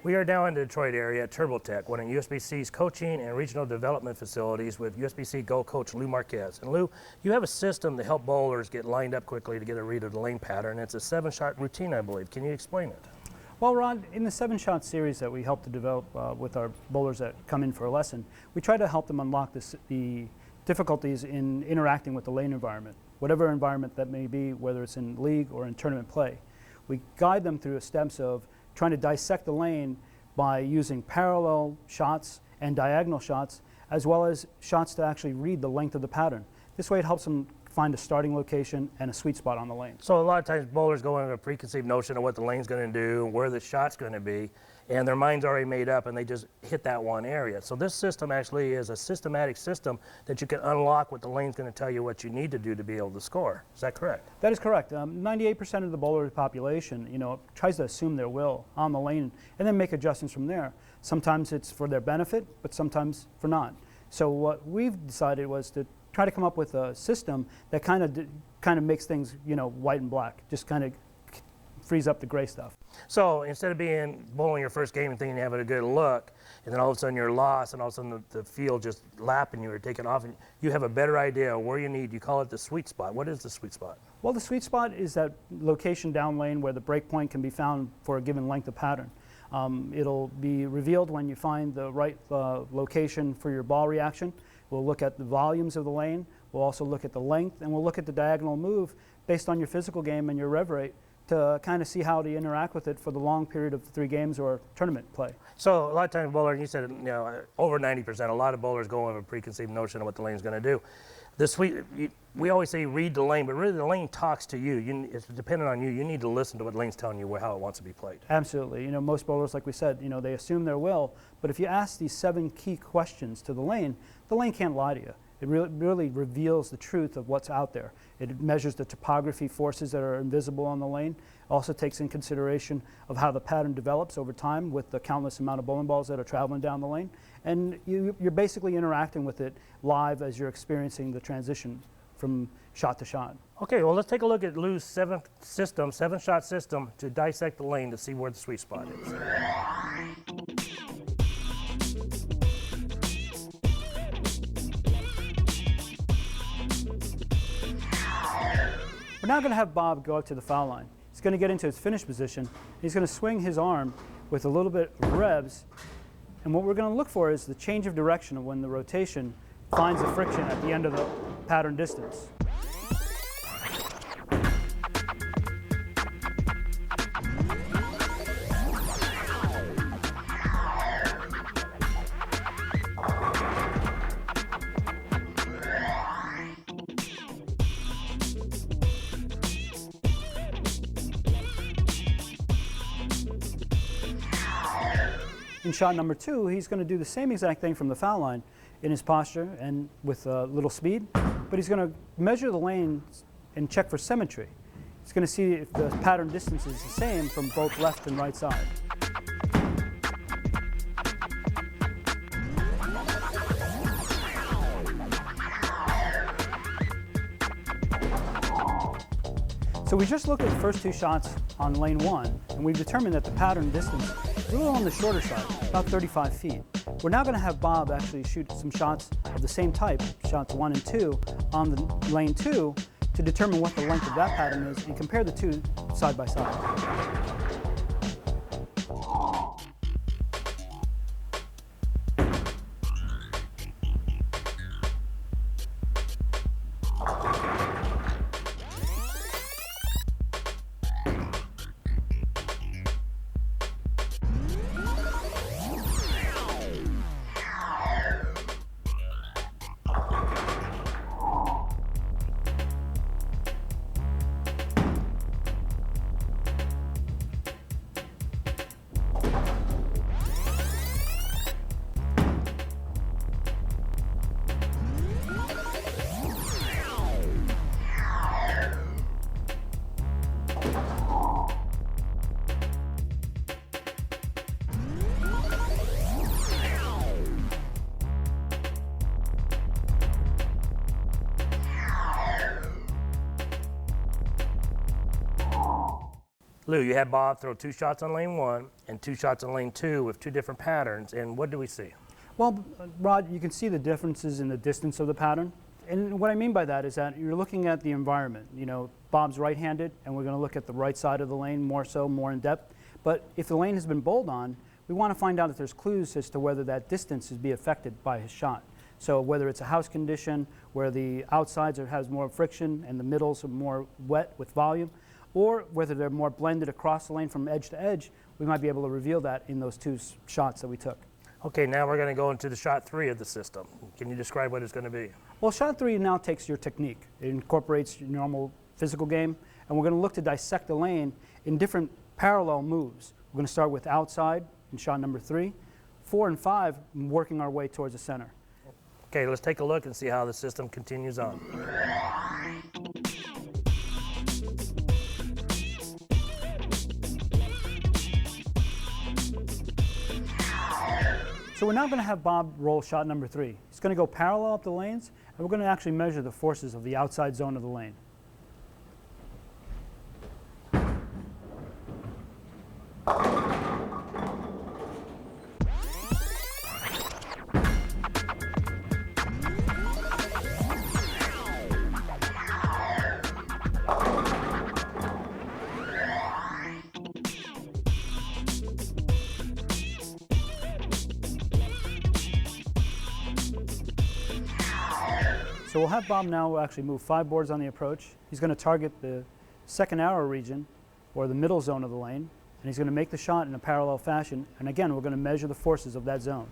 We are now in the Detroit area at TurboTech, one of USBC's coaching and regional development facilities with USBC Go coach Lou Marquez. And Lou, you have a system to help bowlers get lined up quickly to get a read of the lane pattern. It's a 7-shot routine, I believe. Can you explain it? Well, Rod, in the 7-shot series that we help to develop with our bowlers that come in for a lesson, we try to help them unlock the difficulties in interacting with the lane environment, whatever environment that may be, whether it's in league or in tournament play. We guide them through steps of trying to dissect the lane by using parallel shots and diagonal shots, as well as shots to actually read the length of the pattern. This way it helps them find a starting location and a sweet spot on the lane. So a lot of times bowlers go into a preconceived notion of what the lane's going to do, where the shot's going to be, and their mind's already made up and they just hit that one area. So this system actually is a systematic system that you can unlock what the lane's going to tell you what you need to do to be able to score. Is that correct? That is correct. 98% of the bowler population, tries to assume their will on the lane and then make adjustments from there. Sometimes it's for their benefit, but sometimes for not. So what we've decided was to try to come up with a system that kind of makes things, white and black, just kind of frees up the gray stuff. So instead of bowling your first game and thinking you're having a good look, and then all of a sudden you're lost, and all of a sudden the field just lapping you or taking off, and you have a better idea of where you need. You call it the sweet spot. What is the sweet spot? Well, the sweet spot is that location down lane where the break point can be found for a given length of pattern. It'll be revealed when you find the right location for your ball reaction. We'll look at the volumes of the lane. We'll also look at the length, and we'll look at the diagonal move based on your physical game and your rev rate to kind of see how to interact with it for the long period of 3 games or tournament play. So a lot of times bowlers, you said over 90%, a lot of bowlers go in with a preconceived notion of what the lane's going to do. We always say read the lane, but really the lane talks to you. It's dependent on you. You need to listen to what the lane's telling you how it wants to be played. Absolutely. Most bowlers, like we said, they assume their will, but if you ask these 7 key questions to the lane can't lie to you. It really reveals the truth of what's out there. It measures the topography forces that are invisible on the lane. Also takes in consideration of how the pattern develops over time with the countless amount of bowling balls that are traveling down the lane. And you're basically interacting with it live as you're experiencing the transition from shot to shot. Okay, well, let's take a look at Lou's 7-shot system to dissect the lane to see where the sweet spot is. We're now going to have Bob go up to the foul line. He's going to get into his finish position. He's going to swing his arm with a little bit of revs. And what we're going to look for is the change of direction of when the rotation finds the friction at the end of the pattern distance. In shot number 2, he's going to do the same exact thing from the foul line in his posture and with a little speed, but he's going to measure the lane and check for symmetry. He's going to see if the pattern distance is the same from both left and right side. So we just looked at the first 2 shots on lane 1, and we've determined that the pattern distance is a little on the shorter side, about 35 feet. We're now going to have Bob actually shoot some shots of the same type, shots 1 and 2, on the lane 2 to determine what the length of that pattern is and compare the 2 side by side. Lou, you had Bob throw 2 shots on lane 1 and 2 shots on lane 2 with 2 different patterns, and what do we see? Well, Rod, you can see the differences in the distance of the pattern. And what I mean by that is that you're looking at the environment. You know, Bob's right-handed, and we're going to look at the right side of the lane more in depth. But if the lane has been bowled on, we want to find out if there's clues as to whether that distance is being affected by his shot. So whether it's a house condition where the outsides has more friction and the middles are more wet with volume, or whether they're more blended across the lane from edge to edge, we might be able to reveal that in those 2 shots that we took. Okay, now we're going to go into the shot 3 of the system. Can you describe what it's going to be? Well, shot 3 now takes your technique. It incorporates your normal physical game, and we're going to look to dissect the lane in different parallel moves. We're going to start with outside in shot number 3, 4 and 5, working our way towards the center. Okay, let's take a look and see how the system continues on. So we're now going to have Bob roll shot number 3. He's going to go parallel up the lanes, and we're going to actually measure the forces of the outside zone of the lane. So we'll have Bob now actually move 5 boards on the approach. He's going to target the second arrow region, or the middle zone of the lane, and he's going to make the shot in a parallel fashion. And again, we're going to measure the forces of that zone.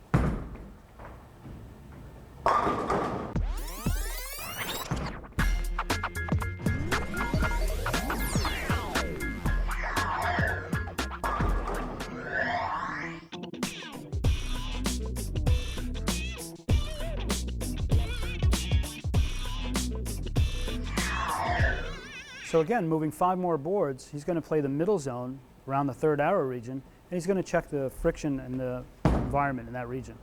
So again, moving 5 more boards, he's going to play the middle zone around the third arrow region, and he's going to check the friction and the environment in that region.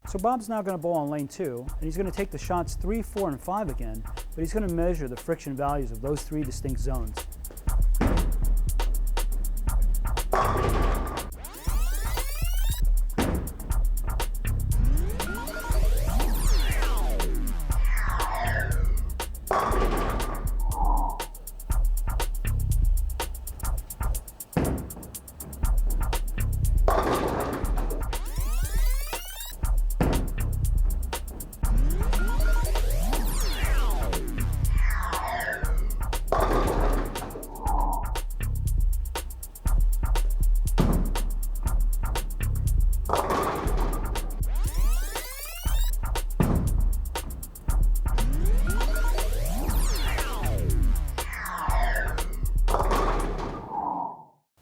So Bob's now going to bowl on lane 2, and he's going to take the shots 3, 4, and 5 again, but he's going to measure the friction values of those 3 distinct zones.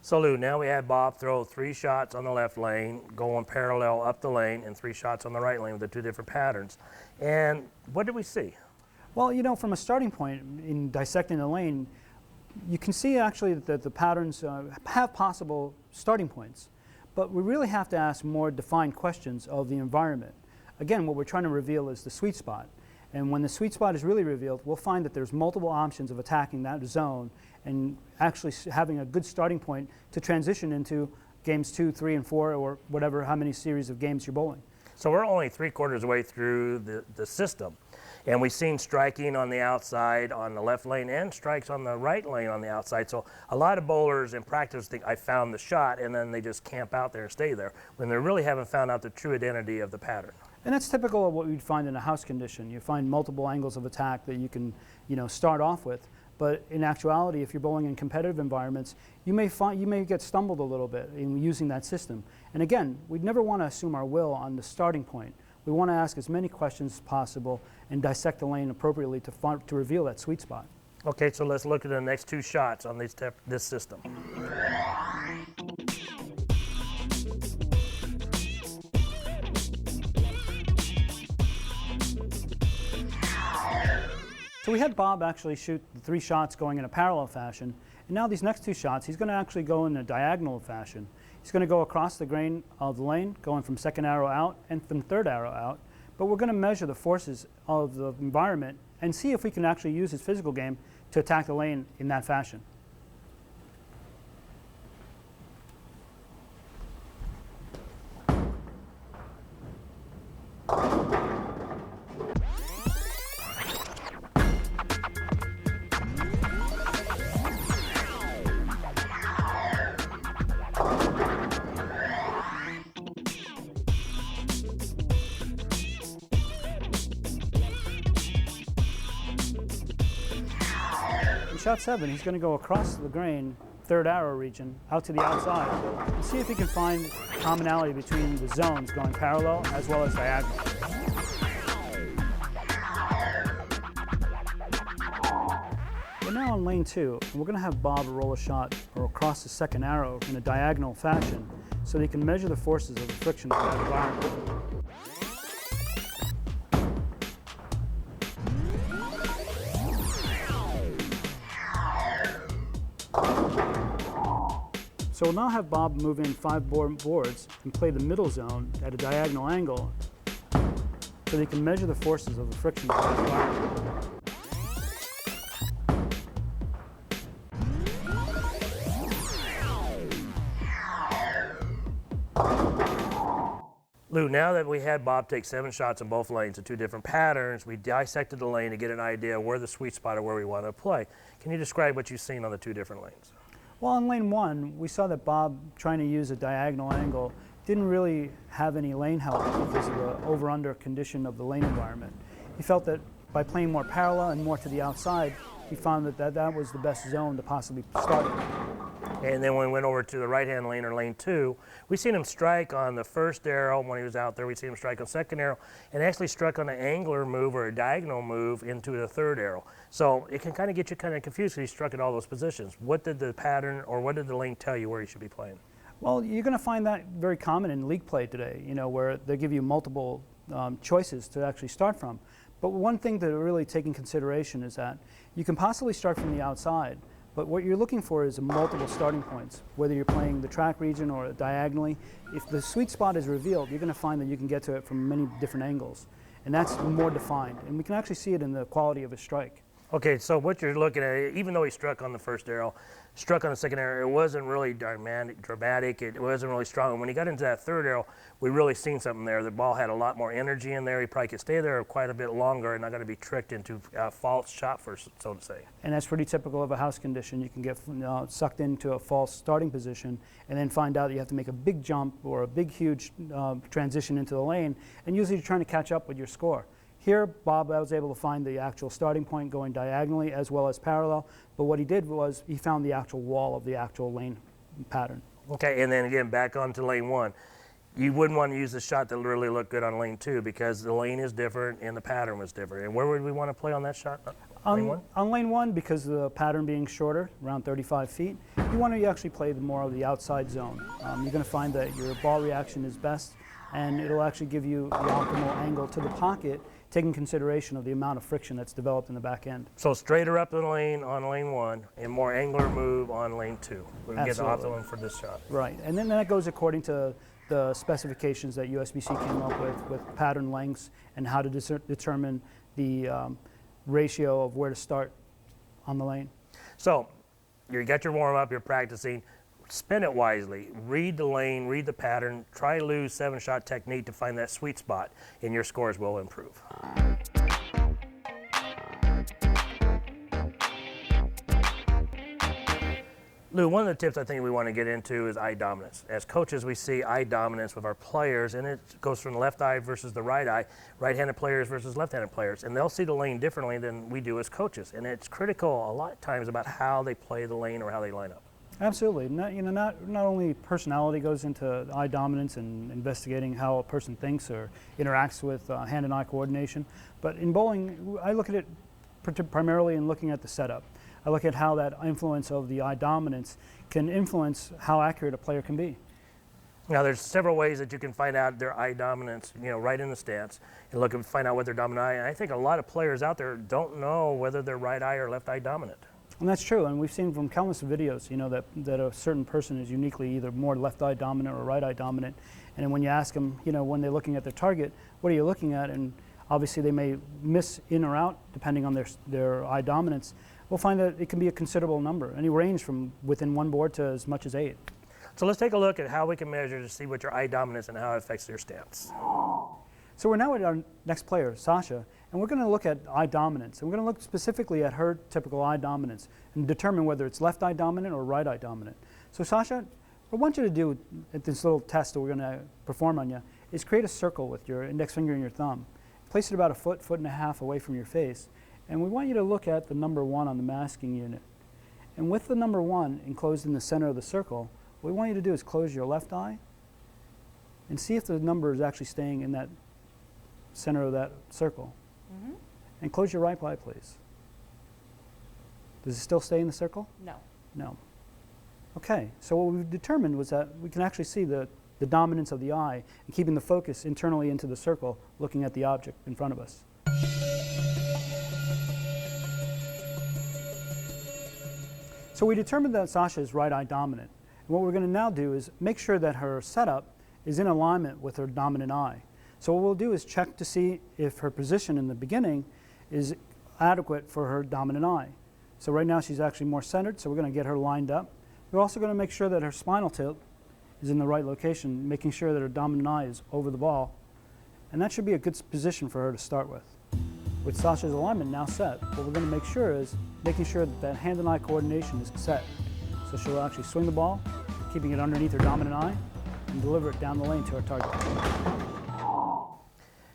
So Lou, now we had Bob throw 3 shots on the left lane, going parallel up the lane, and 3 shots on the right lane with the 2 different patterns. And what did we see? Well, you know, from a starting point in dissecting the lane, you can see actually that the patterns have possible starting points, but we really have to ask more defined questions of the environment. Again, what we're trying to reveal is the sweet spot. And when the sweet spot is really revealed, we'll find that there's multiple options of attacking that zone and actually having a good starting point to transition into games 2, 3, and 4, or whatever, how many series of games you're bowling. So we're only 3/4 of the way through the system. And we've seen striking on the outside on the left lane and strikes on the right lane on the outside. So a lot of bowlers in practice think, I found the shot, and then they just camp out there and stay there, when they really haven't found out the true identity of the pattern. And that's typical of what we'd find in a house condition. You find multiple angles of attack that you can, start off with. But in actuality, if you're bowling in competitive environments, you may get stumbled a little bit in using that system. And again, we'd never want to assume our will on the starting point. We want to ask as many questions as possible and dissect the lane appropriately to reveal that sweet spot. Okay, so let's look at the next 2 shots on this system. So we had Bob actually shoot the 3 shots going in a parallel fashion, and now these next 2 shots, he's going to actually go in a diagonal fashion. He's going to go across the grain of the lane, going from second arrow out and from third arrow out. But we're going to measure the forces of the environment and see if we can actually use his physical game to attack the lane in that fashion. In shot 7, he's going to go across the grain, third arrow region, out to the outside, and see if he can find commonality between the zones going parallel as well as diagonal. We're now on lane 2, and we're going to have Bob roll a shot or across the second arrow in a diagonal fashion so that he can measure the forces of the friction of that environment. So we'll now have Bob move in 5 boards and play the middle zone at a diagonal angle so that he can measure the forces of the friction of that environment. Lou, now that we had Bob take 7 shots in both lanes in 2 different patterns, we dissected the lane to get an idea where the sweet spot of where we want to play. Can you describe what you've seen on the 2 different lanes? Well, in lane 1, we saw that Bob, trying to use a diagonal angle, didn't really have any lane help because of the over-under condition of the lane environment. He felt that by playing more parallel and more to the outside, he found that was the best zone to possibly start in. And then when we went over to the right-hand lane, or lane 2, we seen him strike on the first arrow when he was out there. We seen him strike on second arrow, and actually struck on an angular move or a diagonal move into the third arrow. So it can kind of get you kind of confused because he struck at all those positions. What did the pattern or what did the lane tell you where you should be playing? Well, you're going to find that very common in league play today, where they give you multiple choices to actually start from. But one thing to really take in consideration is that you can possibly start from the outside, but what you're looking for is multiple starting points, whether you're playing the track region or diagonally. If the sweet spot is revealed, you're going to find that you can get to it from many different angles, and that's more defined. And we can actually see it in the quality of a strike. Okay, so what you're looking at, even though he struck on the first arrow, struck on the second arrow, it wasn't really dramatic, it wasn't really strong. And when he got into that third arrow, we really seen something there. The ball had a lot more energy in there. He probably could stay there quite a bit longer and not going to be tricked into a false shot, so to say. And that's pretty typical of a house condition. You can get sucked into a false starting position and then find out that you have to make a big jump or a big, huge transition into the lane, and usually you're trying to catch up with your score. Here, Bob was able to find the actual starting point going diagonally as well as parallel, but what he did was he found the actual wall of the actual lane pattern. Okay, and then again, back onto lane 1. You wouldn't want to use the shot that really looked good on lane 2 because the lane is different and the pattern was different. And where would we want to play on that shot? Lane 1? On lane 1, because of the pattern being shorter, around 35 feet, you want to actually play more of the outside zone. You're going to find that your ball reaction is best, and it'll actually give you the optimal angle to the pocket, taking consideration of the amount of friction that's developed in the back end. So straighter up the lane on lane 1 and more angular move on lane 2. We can get the optimum for this shot. Right, and then that goes according to the specifications that USBC came up with pattern lengths and how to determine the ratio of where to start on the lane. So you got your warm up, you're practicing. Spin it wisely. Read the lane, read the pattern. Try Lou's 7-shot technique to find that sweet spot, and your scores will improve. Lou, one of the tips I think we want to get into is eye dominance. As coaches, we see eye dominance with our players, and it goes from the left eye versus the right eye, right-handed players versus left-handed players, and they'll see the lane differently than we do as coaches. And it's critical a lot of times about how they play the lane or how they line up. Absolutely. Not only personality goes into eye dominance and investigating how a person thinks or interacts with hand and eye coordination, but in bowling, I look at it primarily in looking at the setup. I look at how that influence of the eye dominance can influence how accurate a player can be. Now, there's several ways that you can find out their eye dominance, right in the stance, and find out what their dominant eye. And I think a lot of players out there don't know whether they're right eye or left eye dominant. And that's true, and we've seen from countless videos, you know, that a certain person is uniquely either more left eye dominant or right eye dominant. And when you ask them, you know, when they're looking at their target, what are you looking at? And obviously they may miss in or out depending on their eye dominance. We'll find that it can be a considerable number, any range from within one board to as much as 8. So let's take a look at how we can measure to see what your eye dominance and how it affects your stance. So we're now at our next player, Sasha, and we're going to look at eye dominance. And we're going to look specifically at her typical eye dominance and determine whether it's left eye dominant or right eye dominant. So Sasha, what I want you to do at this little test that we're going to perform on you is create a circle with your index finger and your thumb. Place it about a foot, foot and a half away from your face. And we want you to look at the number 1 on the masking unit. And with the number 1 enclosed in the center of the circle, what we want you to do is close your left eye and see if the number is actually staying in that center of that circle. And close your right eye, please. Does it still stay in the circle? No. No. Okay, so what we've determined was that we can actually see the dominance of the eye and keeping the focus internally into the circle, looking at the object in front of us. So we determined that Sasha is right eye dominant. And what we're going to now do is make sure that her setup is in alignment with her dominant eye. So what we'll do is check to see if her position in the beginning is adequate for her dominant eye. So right now she's actually more centered, so we're going to get her lined up. We're also going to make sure that her spinal tilt is in the right location, making sure that her dominant eye is over the ball. And that should be a good position for her to start with. With Sasha's alignment now set, what we're going to make sure is making sure that hand and eye coordination is set. So she'll actually swing the ball, keeping it underneath her dominant eye, and deliver it down the lane to her target.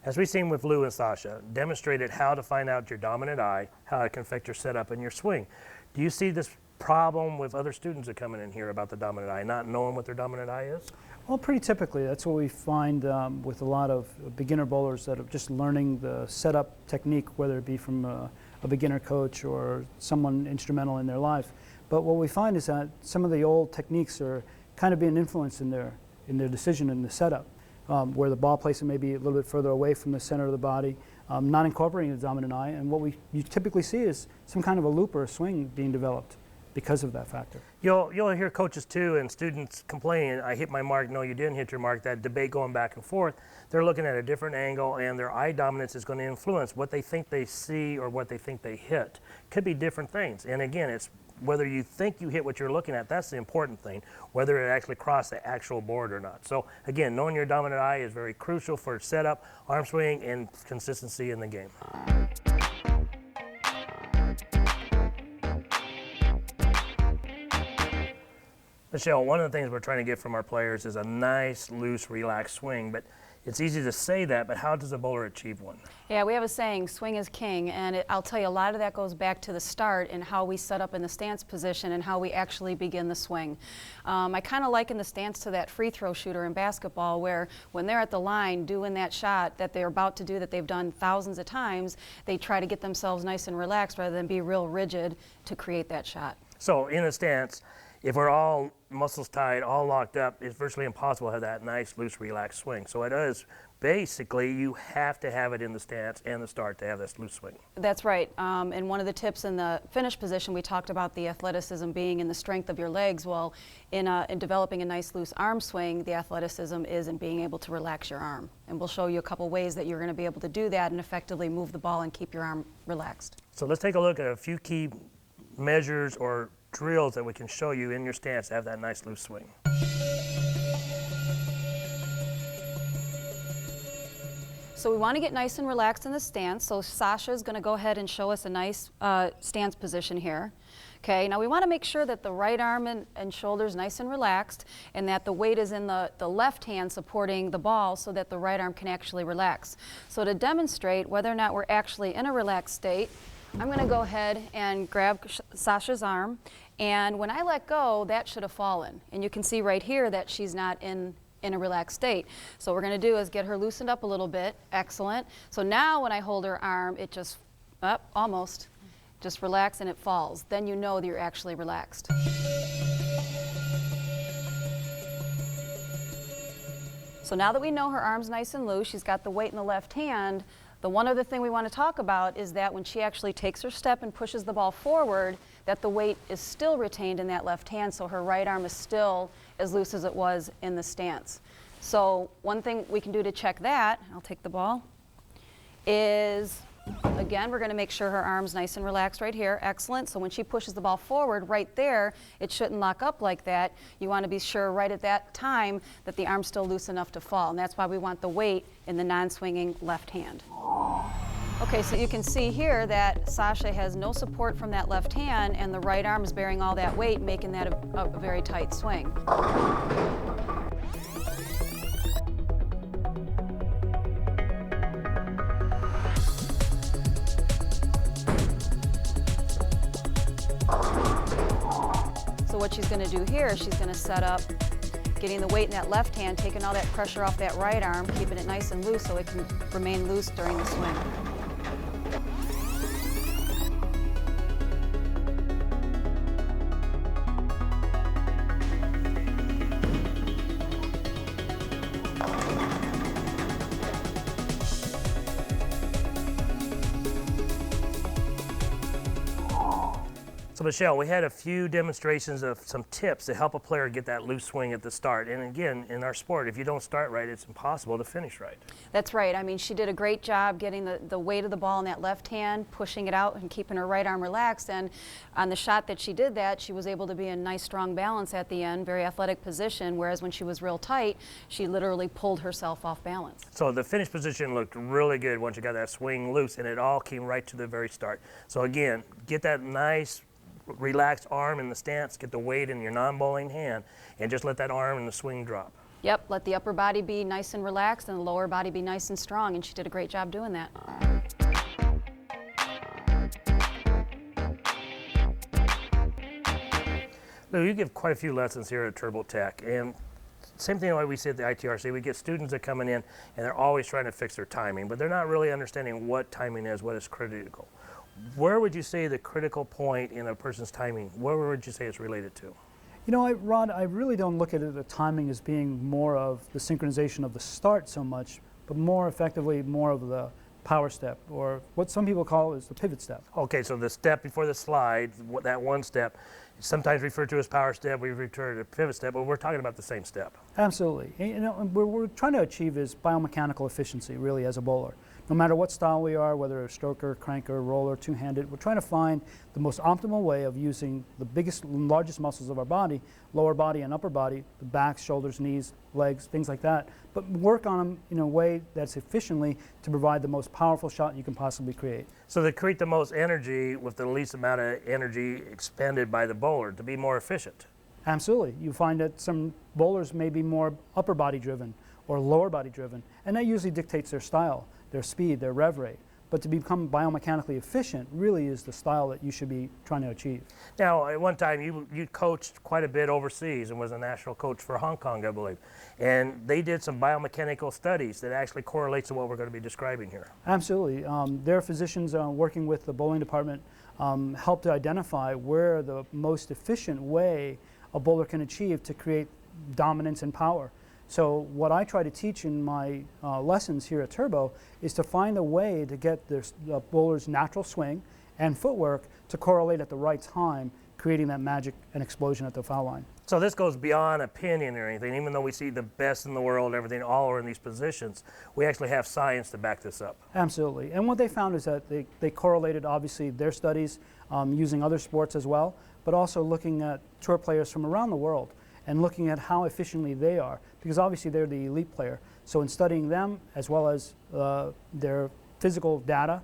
As we've seen with Lou and Sasha, demonstrated how to find out your dominant eye, how it can affect your setup and your swing. Do you see this problem with other students that come in here about the dominant eye, not knowing what their dominant eye is? Well, pretty typically, that's what we find with a lot of beginner bowlers that are just learning the setup technique, whether it be from a beginner coach or someone instrumental in their life. But what we find is that some of the old techniques are kind of being influenced in their decision in the setup, where the ball placement may be a little bit further away from the center of the body, not incorporating the dominant eye. And what you typically see is some kind of a loop or a swing being developed because of that factor. You'll hear coaches too and students complaining, I hit my mark, no you didn't hit your mark, that debate going back and forth. They're looking at a different angle and their eye dominance is going to influence what they think they see or what they think they hit. Could be different things. And again, it's whether you think you hit what you're looking at, that's the important thing, whether it actually crossed the actual board or not. So again, knowing your dominant eye is very crucial for setup, arm swing, and consistency in the game. Michelle, one of the things we're trying to get from our players is a nice, loose, relaxed swing, but it's easy to say that, but how does a bowler achieve one? Yeah, we have a saying, swing is king, and I'll tell you, a lot of that goes back to the start and how we set up in the stance position and how we actually begin the swing. I kind of liken the stance to that free throw shooter in basketball, where when they're at the line doing that shot that they're about to do that they've done thousands of times, they try to get themselves nice and relaxed rather than be real rigid to create that shot. So in a stance, if we're all muscles tied, all locked up, it's virtually impossible to have that nice, loose, relaxed swing. So it is basically you have to have it in the stance and the start to have this loose swing. That's right. And one of the tips in the finish position, we talked about the athleticism being in the strength of your legs. Well, in developing a nice, loose arm swing, the athleticism is in being able to relax your arm. And we'll show you a couple ways that you're going to be able to do that and effectively move the ball and keep your arm relaxed. So let's take a look at a few key measures or drills that we can show you in your stance to have that nice loose swing. So we want to get nice and relaxed in the stance. So Sasha is going to go ahead and show us a nice stance position here. Okay, now we want to make sure that the right arm and shoulder is nice and relaxed and that the weight is in the left hand supporting the ball so that the right arm can actually relax. So to demonstrate whether or not we're actually in a relaxed state, I'm going to go ahead and grab Sasha's arm, and when I let go, that should have fallen. And you can see right here that she's not in a relaxed state. So what we're going to do is get her loosened up a little bit. Excellent. So now when I hold her arm, it just, almost, just relax and it falls. Then you know that you're actually relaxed. So now that we know her arm's nice and loose, she's got the weight in the left hand, The one other thing we want to talk about is that when she actually takes her step and pushes the ball forward, that the weight is still retained in that left hand, so her right arm is still as loose as it was in the stance. So one thing we can do to check that, I'll take the ball, is again, we're going to make sure her arm's nice and relaxed right here. Excellent. So when she pushes the ball forward right there, it shouldn't lock up like that. You want to be sure right at that time that the arm's still loose enough to fall. And that's why we want the weight in the non-swinging left hand. Okay, so you can see here that Sasha has no support from that left hand, and the right arm is bearing all that weight, making that a very tight swing. So what she's going to do here is she's going to set up getting the weight in that left hand, taking all that pressure off that right arm, keeping it nice and loose so it can remain loose during the swing. So Michelle, we had a few demonstrations of some tips to help a player get that loose swing at the start. And again, in our sport, if you don't start right, it's impossible to finish right. That's right. I mean, she did a great job getting the weight of the ball in that left hand, pushing it out and keeping her right arm relaxed. And on the shot that she did that, she was able to be in nice, strong balance at the end, very athletic position, whereas when she was real tight, she literally pulled herself off balance. So the finish position looked really good once you got that swing loose, and it all came right to the very start. So again, get that nice, relaxed arm in the stance, get the weight in your non-bowling hand, and just let that arm in the swing drop. Yep, let the upper body be nice and relaxed and the lower body be nice and strong, and she did a great job doing that. Lou, you give quite a few lessons here at TurboTech, and same thing like we see at the ITRC, we get students that coming in and they're always trying to fix their timing, but they're not really understanding what timing is, what is critical. Where would you say the critical point in a person's timing, where would you say it's related to? You know, Rod, I really don't look at the timing as being more of the synchronization of the start so much, but more effectively more of the power step, or what some people call is the pivot step. Okay, so the step before the slide, that one step, sometimes referred to as power step, we refer to pivot step, but we're talking about the same step. Absolutely. And, you know, what we're trying to achieve is biomechanical efficiency, really, as a bowler. No matter what style we are, whether a stroker, cranker, roller, two-handed, we're trying to find the most optimal way of using the biggest and largest muscles of our body, lower body and upper body, the back, shoulders, knees, legs, things like that, but work on them in a way that's efficiently to provide the most powerful shot you can possibly create. So to create the most energy with the least amount of energy expended by the bowler, to be more efficient. Absolutely. You find that some bowlers may be more upper body driven or lower body driven, and that usually dictates their style, their speed, their rev rate. But to become biomechanically efficient really is the style that you should be trying to achieve. Now, at one time, you coached quite a bit overseas and was a national coach for Hong Kong, I believe. And they did some biomechanical studies that actually correlates to what we're going to be describing here. Absolutely. Their physicians working with the bowling department helped to identify where the most efficient way a bowler can achieve to create dominance and power. So what I try to teach in my lessons here at Turbo is to find a way to get the bowler's natural swing and footwork to correlate at the right time, creating that magic and explosion at the foul line. So this goes beyond opinion or anything. Even though we see the best in the world and everything all are in these positions, we actually have science to back this up. Absolutely. And what they found is that they correlated, obviously, their studies using other sports as well, but also looking at tour players from around the world and looking at how efficiently they are, because obviously they're the elite player. So in studying them, as well as their physical data,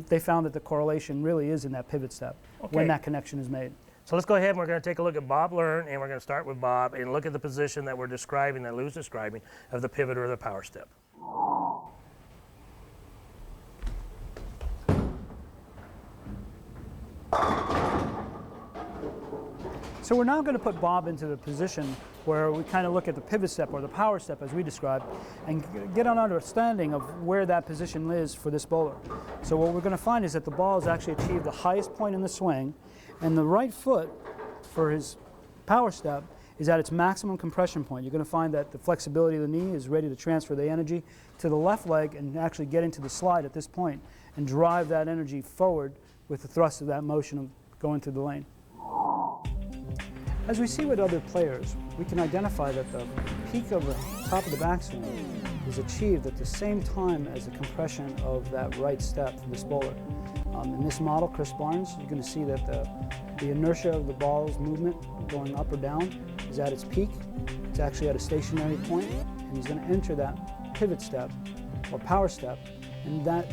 they found that the correlation really is in that pivot step, when that connection is made. So let's go ahead and we're going to take a look at Bob Learn, and we're going to start with Bob and look at the position that we're describing, that Lou's describing, of the pivot or the power step. So we're now going to put Bob into the position where we kind of look at the pivot step or the power step as we described and get an understanding of where that position is for this bowler. So what we're going to find is that the ball has actually achieved the highest point in the swing, and the right foot for his power step is at its maximum compression point. You're going to find that the flexibility of the knee is ready to transfer the energy to the left leg and actually get into the slide at this point and drive that energy forward with the thrust of that motion of going through the lane. As we see with other players, we can identify that the peak of the top of the backswing is achieved at the same time as the compression of that right step for this bowler. In this model, Chris Barnes, you're going to see that the inertia of the ball's movement going up or down is at its peak. It's actually at a stationary point, and he's going to enter that pivot step or power step, and that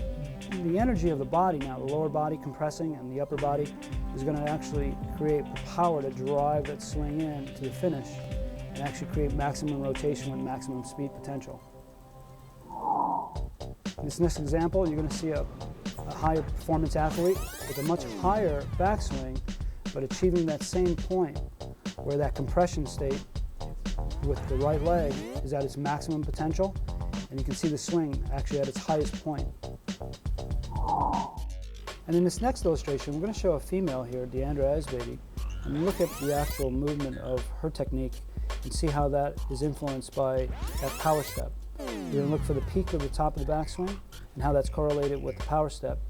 the energy of the body now, the lower body compressing and the upper body, is going to actually create the power to drive that swing in to the finish and actually create maximum rotation with maximum speed potential. In this next example, you're going to see a higher performance athlete with a much higher backswing, but achieving that same point where that compression state with the right leg is at its maximum potential, and you can see the swing actually at its highest point. And in this next illustration, we're going to show a female here, Deandra Esbaby, and look at the actual movement of her technique and see how that is influenced by that power step. We're going to look for the peak of the top of the backswing and how that's correlated with the power step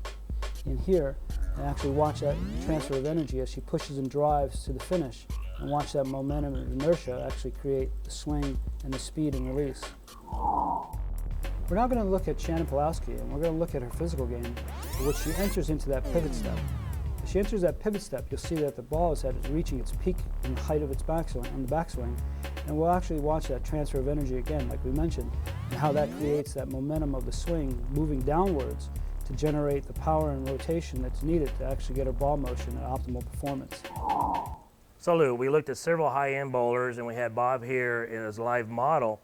in here, and actually watch that transfer of energy as she pushes and drives to the finish, and watch that momentum and inertia actually create the swing and the speed and release. We're now going to look at Shannon Pulowski, and we're going to look at her physical game, in which she enters into that pivot step. As she enters that pivot step, you'll see that the ball is reaching its peak in the height of its backswing, on the backswing, and we'll actually watch that transfer of energy again, like we mentioned, and how that creates that momentum of the swing moving downwards to generate the power and rotation that's needed to actually get her ball motion at optimal performance. So Lou, we looked at several high-end bowlers, and we had Bob here as a live model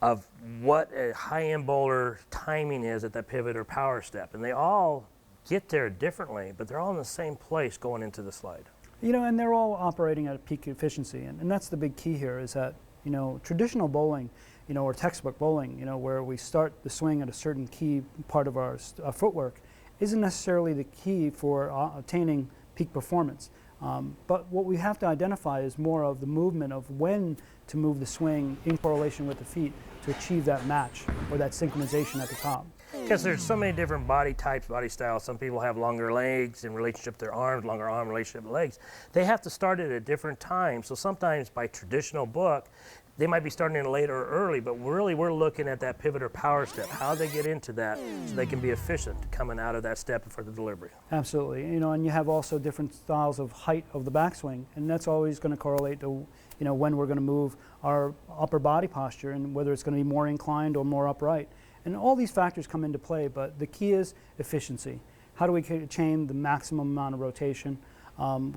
of what a high-end bowler timing is at that pivot or power step. And they all get there differently, but they're all in the same place going into the slide. You know, and they're all operating at a peak efficiency, and that's the big key here is that, you know, traditional bowling, you know, or textbook bowling, you know, where we start the swing at a certain key part of our footwork, isn't necessarily the key for attaining peak performance. But what we have to identify is more of the movement of when to move the swing in correlation with the feet to achieve that match or that synchronization at the top. Because there's so many different body types, body styles. Some people have longer legs in relationship to their arms, longer arm relationship to legs. They have to start at a different time. So sometimes by traditional book, they might be starting in late or early, but really we're looking at that pivot or power step, how they get into that so they can be efficient coming out of that step for the delivery. Absolutely, you know, and you have also different styles of height of the backswing, and that's always going to correlate to, you know, when we're going to move our upper body posture and whether it's going to be more inclined or more upright. And all these factors come into play, but the key is efficiency. How do we attain the maximum amount of rotation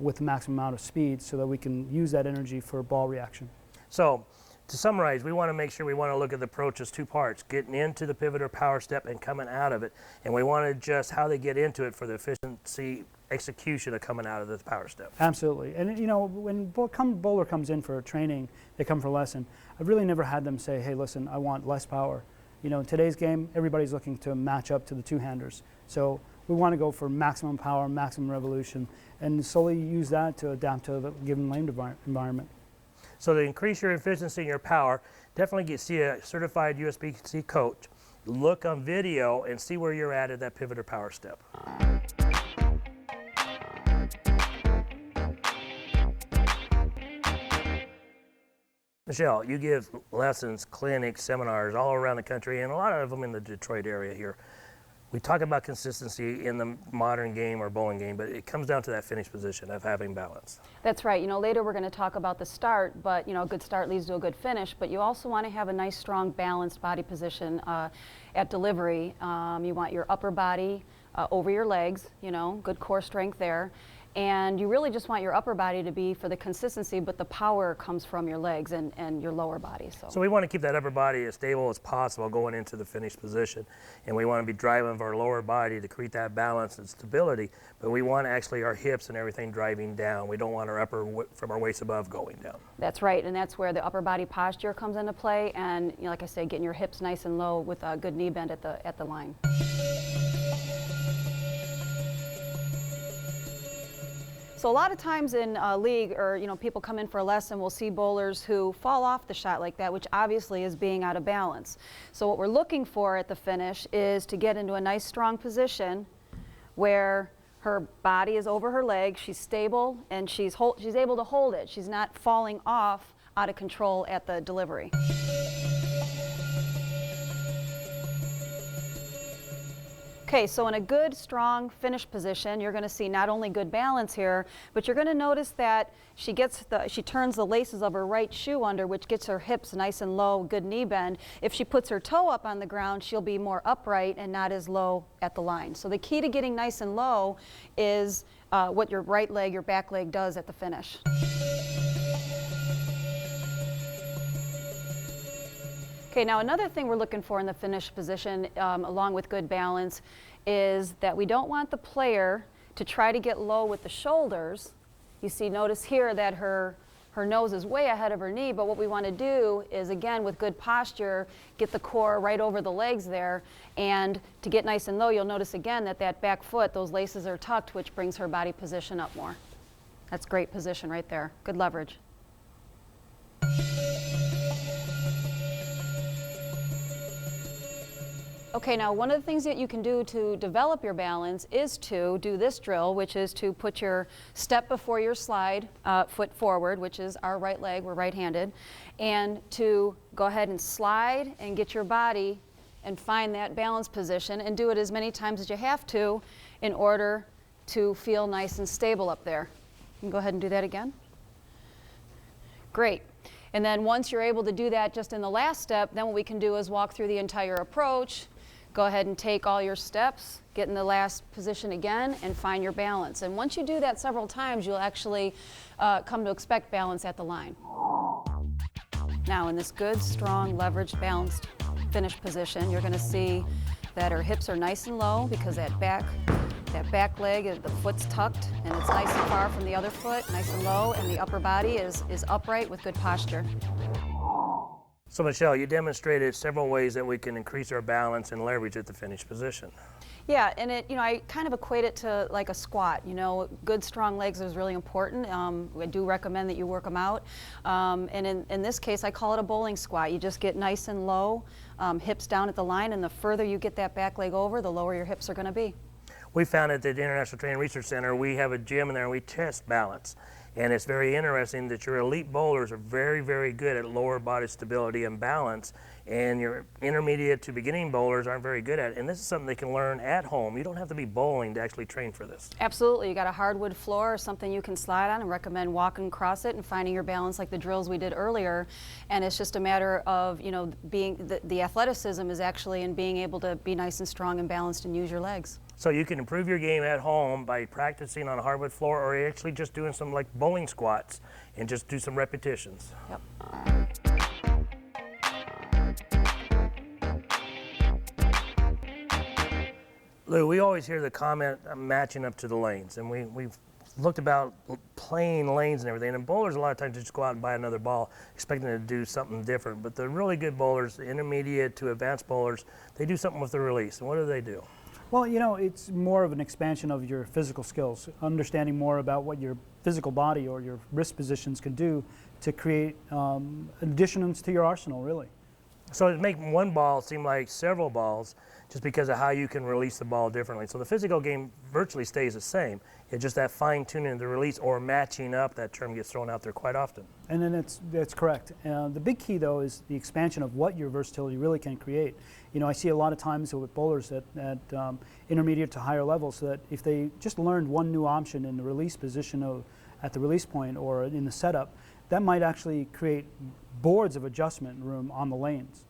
with the maximum amount of speed so that we can use that energy for ball reaction? So, to summarize, we want to make sure we want to look at the approach as two parts, getting into the pivot or power step and coming out of it. And we want to adjust how they get into it for the efficiency execution of coming out of the power step. Absolutely. And you know, when bowler comes in for training, they come for a lesson, I've really never had them say, hey, listen, I want less power. You know, in today's game, everybody's looking to match up to the two-handers. So we want to go for maximum power, maximum revolution, and slowly use that to adapt to the given lane environment. So to increase your efficiency and your power, definitely see a certified USBC coach, look on video and see where you're at that pivot or power step. Michelle, you give lessons, clinics, seminars all around the country, and a lot of them in the Detroit area here. We talk about consistency in the modern game or bowling game, but it comes down to that finish position of having balance. That's right. You know, later we're going to talk about the start, but, you know, a good start leads to a good finish, but you also want to have a nice, strong, balanced body position at delivery. You want your upper body over your legs, you know, good core strength there. And you really just want your upper body to be for the consistency, but the power comes from your legs and your lower body. So we want to keep that upper body as stable as possible going into the finish position. And we want to be driving our lower body to create that balance and stability, but we want actually our hips and everything driving down. We don't want our upper from our waist above going down. That's right, and that's where the upper body posture comes into play. And you know, like I said, getting your hips nice and low with a good knee bend at the line. So a lot of times in league, or people come in for a lesson, we'll see bowlers who fall off the shot like that, which obviously is being out of balance. So what we're looking for at the finish is to get into a nice strong position where her body is over her leg, she's stable, and she's able to hold it. She's not falling off out of control at the delivery. Okay, so in a good, strong finish position, you're going to see not only good balance here, but you're going to notice that she turns the laces of her right shoe under, which gets her hips nice and low, good knee bend. If she puts her toe up on the ground, she'll be more upright and not as low at the line. So the key to getting nice and low is what your right leg, your back leg does at the finish. Okay, now another thing we're looking for in the finish position, along with good balance, is that we don't want the player to try to get low with the shoulders. You see, notice here that her nose is way ahead of her knee, but what we want to do is, again, with good posture, get the core right over the legs there, and to get nice and low, you'll notice again that back foot, those laces are tucked, which brings her body position up more. That's great position right there. Good leverage. Okay, now one of the things that you can do to develop your balance is to do this drill, which is to put your step before your slide, foot forward, which is our right leg, we're right-handed, and to go ahead and slide and get your body and find that balance position and do it as many times as you have to in order to feel nice and stable up there. You can go ahead and do that again. Great. And then once you're able to do that just in the last step, then what we can do is walk through the entire approach. Go ahead and take all your steps, get in the last position again, and find your balance. And once you do that several times, you'll actually come to expect balance at the line. Now, in this good, strong, leveraged, balanced finish position, you're going to see that her hips are nice and low because that back leg, the foot's tucked, and it's nice and far from the other foot, nice and low, and the upper body is upright with good posture. So Michelle, you demonstrated several ways that we can increase our balance and leverage at the finish position. Yeah, and I kind of equate it to like a squat. Good strong legs is really important. I do recommend that you work them out. And in this case, I call it a bowling squat. You just get nice and low, hips down at the line, and the further you get that back leg over, the lower your hips are going to be. We found at the International Training Research Center, we have a gym in there and we test balance. And it's very interesting that your elite bowlers are very, very good at lower body stability and balance, and your intermediate to beginning bowlers aren't very good at it. And this is something they can learn at home. You don't have to be bowling to actually train for this. Absolutely. You got a hardwood floor or something you can slide on, and recommend walking across it and finding your balance like the drills we did earlier. And it's just a matter of, being the athleticism is actually in being able to be nice and strong and balanced and use your legs. So you can improve your game at home by practicing on a hardwood floor, or actually just doing some like bowling squats and just do some repetitions. Yep. Lou, we always hear the comment matching up to the lanes, and we've looked about playing lanes and everything, and bowlers a lot of times just go out and buy another ball expecting to do something different. But the really good bowlers, the intermediate to advanced bowlers, they do something with the release. And what do they do? Well, it's more of an expansion of your physical skills, understanding more about what your physical body or your wrist positions can do to create additions to your arsenal, really. So it makes one ball seem like several balls just because of how you can release the ball differently. So the physical game virtually stays the same. It's just that fine-tuning of the release or matching up, that term gets thrown out there quite often. And then that's correct. The big key, though, is the expansion of what your versatility really can create. I see a lot of times with bowlers at intermediate to higher levels that if they just learned one new option in the release position at the release point or in the setup, that might actually create boards of adjustment room on the lanes.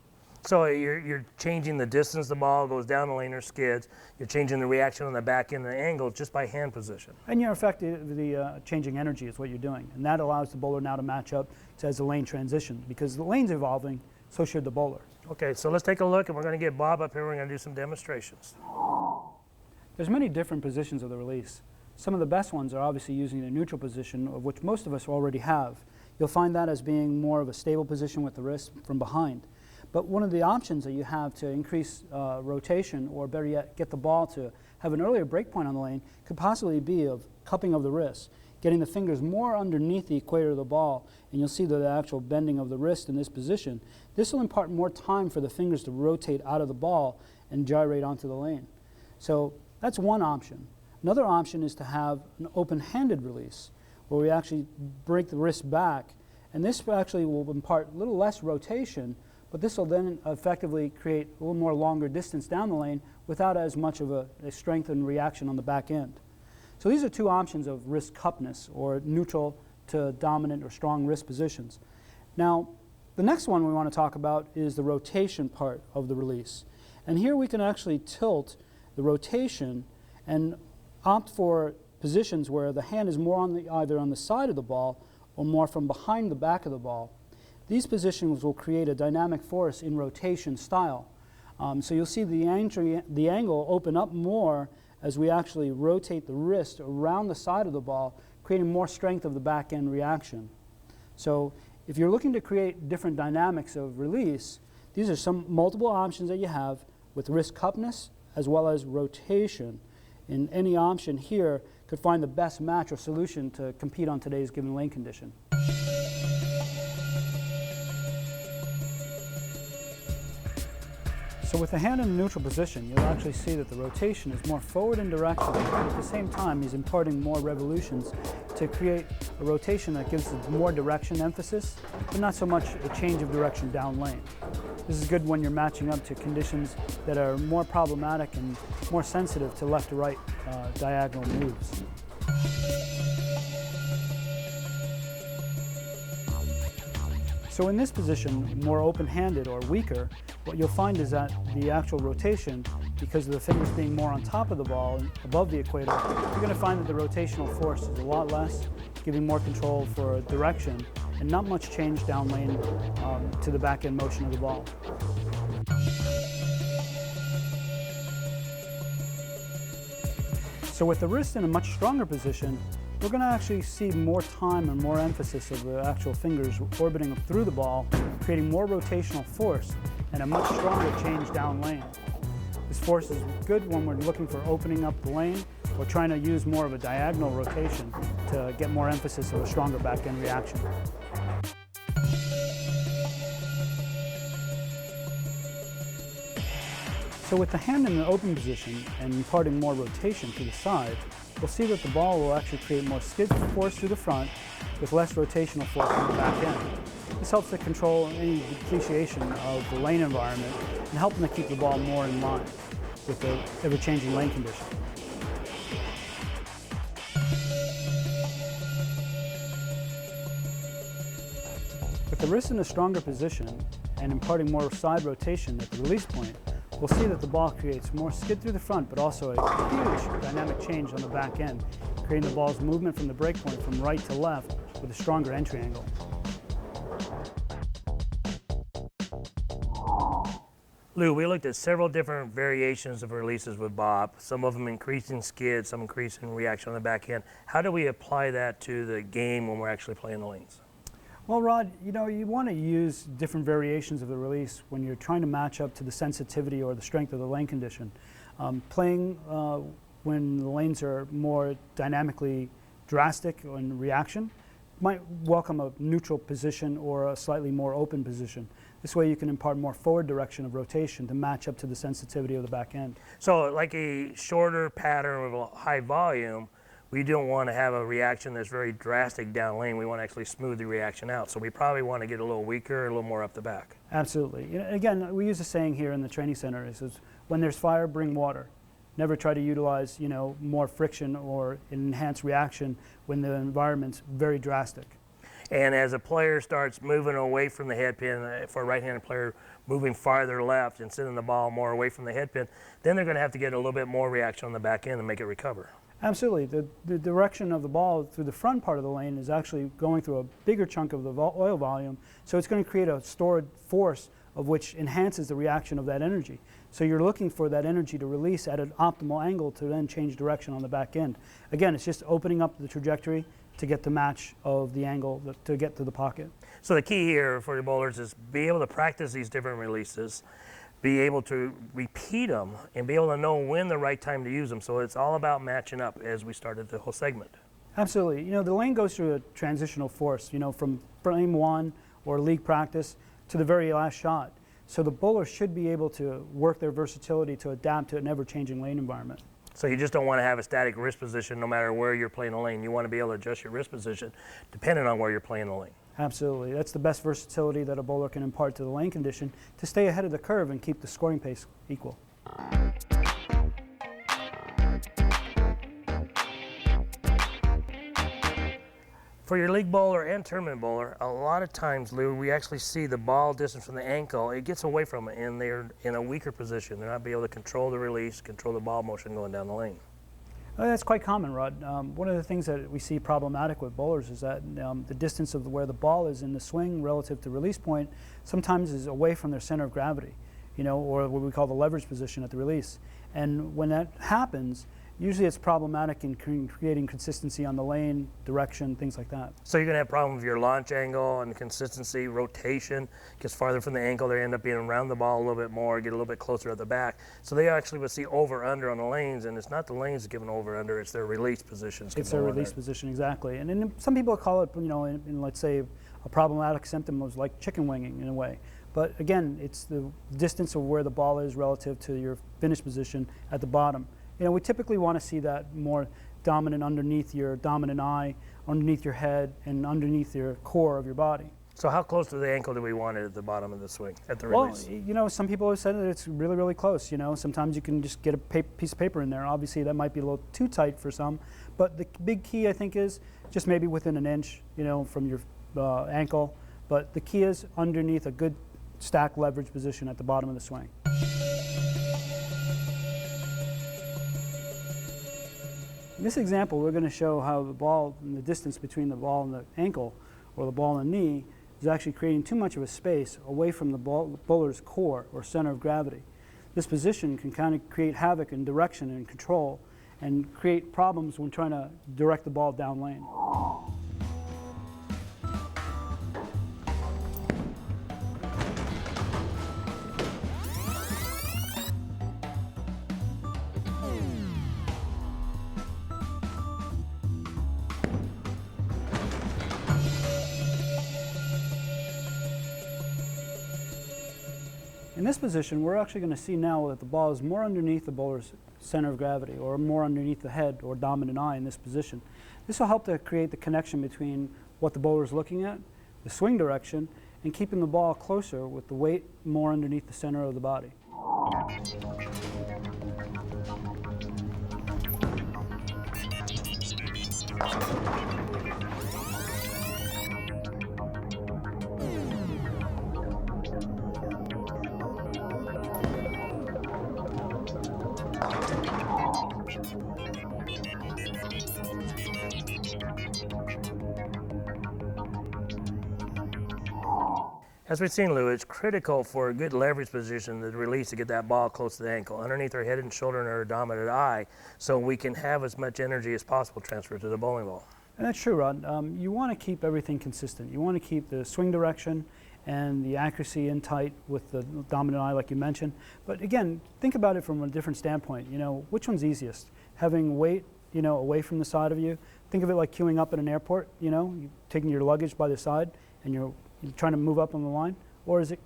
So you're changing the distance the ball goes down the lane or skids. You're changing the reaction on the back end and the angle just by hand position. And you're effectively changing energy is what you're doing. And that allows the bowler now to match up as the lane transitions. Because the lane's evolving, so should the bowler. Okay, so let's take a look, and we're going to get Bob up here. We're going to do some demonstrations. There's many different positions of the release. Some of the best ones are obviously using the neutral position, of which most of us already have. You'll find that as being more of a stable position with the wrist from behind. But one of the options that you have to increase rotation, or better yet, get the ball to have an earlier break point on the lane, could possibly be of cupping of the wrist, getting the fingers more underneath the equator of the ball, and you'll see the actual bending of the wrist in this position. This will impart more time for the fingers to rotate out of the ball and gyrate onto the lane. So that's one option. Another option is to have an open-handed release, where we actually break the wrist back, and this actually will impart a little less rotation, but this will then effectively create a little more longer distance down the lane without as much of a strength and reaction on the back end. So these are two options of wrist cupness, or neutral to dominant or strong wrist positions. Now, the next one we want to talk about is the rotation part of the release. And here we can actually tilt the rotation and opt for positions where the hand is more on either on the side of the ball or more from behind the back of the ball. These positions will create a dynamic force in rotation style. So you'll see the angle open up more as we actually rotate the wrist around the side of the ball, creating more strength of the back end reaction. So if you're looking to create different dynamics of release, these are some multiple options that you have with wrist cupness as well as rotation. And any option here could find the best match or solution to compete on today's given lane condition. So with the hand in a neutral position, you'll actually see that the rotation is more forward in direction, but at the same time he's imparting more revolutions to create a rotation that gives it more direction emphasis, but not so much a change of direction down lane. This is good when you're matching up to conditions that are more problematic and more sensitive to left to right diagonal moves. So in this position, more open-handed or weaker, what you'll find is that the actual rotation, because of the fingers being more on top of the ball and above the equator, you're going to find that the rotational force is a lot less, giving more control for direction and not much change down lane to the back end motion of the ball. So with the wrist in a much stronger position, we're going to actually see more time and more emphasis of the actual fingers orbiting through the ball, creating more rotational force and a much stronger change down lane. This force is good when we're looking for opening up the lane or trying to use more of a diagonal rotation to get more emphasis of a stronger back end reaction. So with the hand in an open position and imparting more rotation to the side, we'll see that the ball will actually create more skid force through the front with less rotational force on the back end. This helps to control any depreciation of the lane environment and helping to keep the ball more in line with the ever-changing lane condition. With the wrist in a stronger position and imparting more side rotation at the release point, we'll see that the ball creates more skid through the front, but also a huge dynamic change on the back end, creating the ball's movement from the break point from right to left with a stronger entry angle. Lou, we looked at several different variations of releases with Bob, some of them increasing skid, some increasing reaction on the back end. How do we apply that to the game when we're actually playing the lanes? Well, Rod, you want to use different variations of the release when you're trying to match up to the sensitivity or the strength of the lane condition. Playing when the lanes are more dynamically drastic in reaction might welcome a neutral position or a slightly more open position. This way you can impart more forward direction of rotation to match up to the sensitivity of the back end. So like a shorter pattern with a high volume, we don't want to have a reaction that's very drastic down lane. We want to actually smooth the reaction out. So we probably want to get a little weaker, a little more up the back. Absolutely. Again, we use a saying here in the training center. It says, when there's fire, bring water. Never try to utilize, more friction or enhanced reaction when the environment's very drastic. And as a player starts moving away from the head pin, for a right-handed player moving farther left and sending the ball more away from the head pin, then they're going to have to get a little bit more reaction on the back end to make it recover. Absolutely. The direction of the ball through the front part of the lane is actually going through a bigger chunk of the oil volume, so it's going to create a stored force of which enhances the reaction of that energy. So you're looking for that energy to release at an optimal angle to then change direction on the back end. Again, it's just opening up the trajectory to get the match of the angle to get to the pocket. So the key here for the bowlers is be able to practice these different releases, be able to repeat them, and be able to know when the right time to use them. So it's all about matching up as we started the whole segment. Absolutely. You know, the lane goes through a transitional force, you know, from frame one or league practice to the very last shot. So the bowler should be able to work their versatility to adapt to an ever-changing lane environment. So you just don't want to have a static wrist position no matter where you're playing the lane. You want to be able to adjust your wrist position depending on where you're playing the lane. Absolutely. That's the best versatility that a bowler can impart to the lane condition to stay ahead of the curve and keep the scoring pace equal. For your league bowler and tournament bowler, a lot of times, Lou, we actually see the ball distance from the ankle. It gets away from it, and they're in a weaker position. They're not be able to control the release, control the ball motion going down the lane. That's quite common, Rod. One of the things that we see problematic with bowlers is that the distance of where the ball is in the swing relative to release point sometimes is away from their center of gravity, you know, or what we call the leverage position at the release. And when that happens, usually it's problematic in creating consistency on the lane, direction, things like that. So you're going to have problems with your launch angle and consistency, rotation, gets farther from the ankle. They end up being around the ball a little bit more, get a little bit closer at the back. So they actually would see over-under on the lanes, and it's not the lanes giving over-under, it's their release positions. It's their release position, exactly. And then some people call it, you know, in let's say a problematic symptom was like chicken winging in a way. But again, it's the distance of where the ball is relative to your finish position at the bottom. You know, we typically want to see that more dominant underneath your dominant eye, underneath your head, and underneath your core of your body. So how close to the ankle do we want it at the bottom of the swing, at the Well, release? you know, some people have said that it's really, really close. You know, sometimes you can just get a piece of paper in there. Obviously, that might be a little too tight for some. But the big key, I think, is just maybe within an inch, you know, from your ankle. But the key is underneath a good stack leverage position at the bottom of the swing. In this example, we're going to show how the ball and the distance between the ball and the ankle or the ball and the knee is actually creating too much of a space away from the bowler's core or center of gravity. This position can kind of create havoc in direction and control and create problems when trying to direct the ball down lane. In this position, we're actually going to see now that the ball is more underneath the bowler's center of gravity or more underneath the head or dominant eye in this position. This will help to create the connection between what the bowler is looking at, the swing direction, and keeping the ball closer with the weight more underneath the center of the body. As we've seen, Lou, it's critical for a good leverage position, the release, to get that ball close to the ankle, underneath our head and shoulder and our dominant eye, so we can have as much energy as possible transferred to the bowling ball. And that's true, Rod. You want to keep everything consistent. You want to keep the swing direction and the accuracy in tight with the dominant eye, like you mentioned. But again, think about it from a different standpoint. You know, which one's easiest? Having weight, you know, away from the side of you. Think of it like queuing up at an airport. You know, you're taking your luggage by the side and you're trying to move up on the line, or is it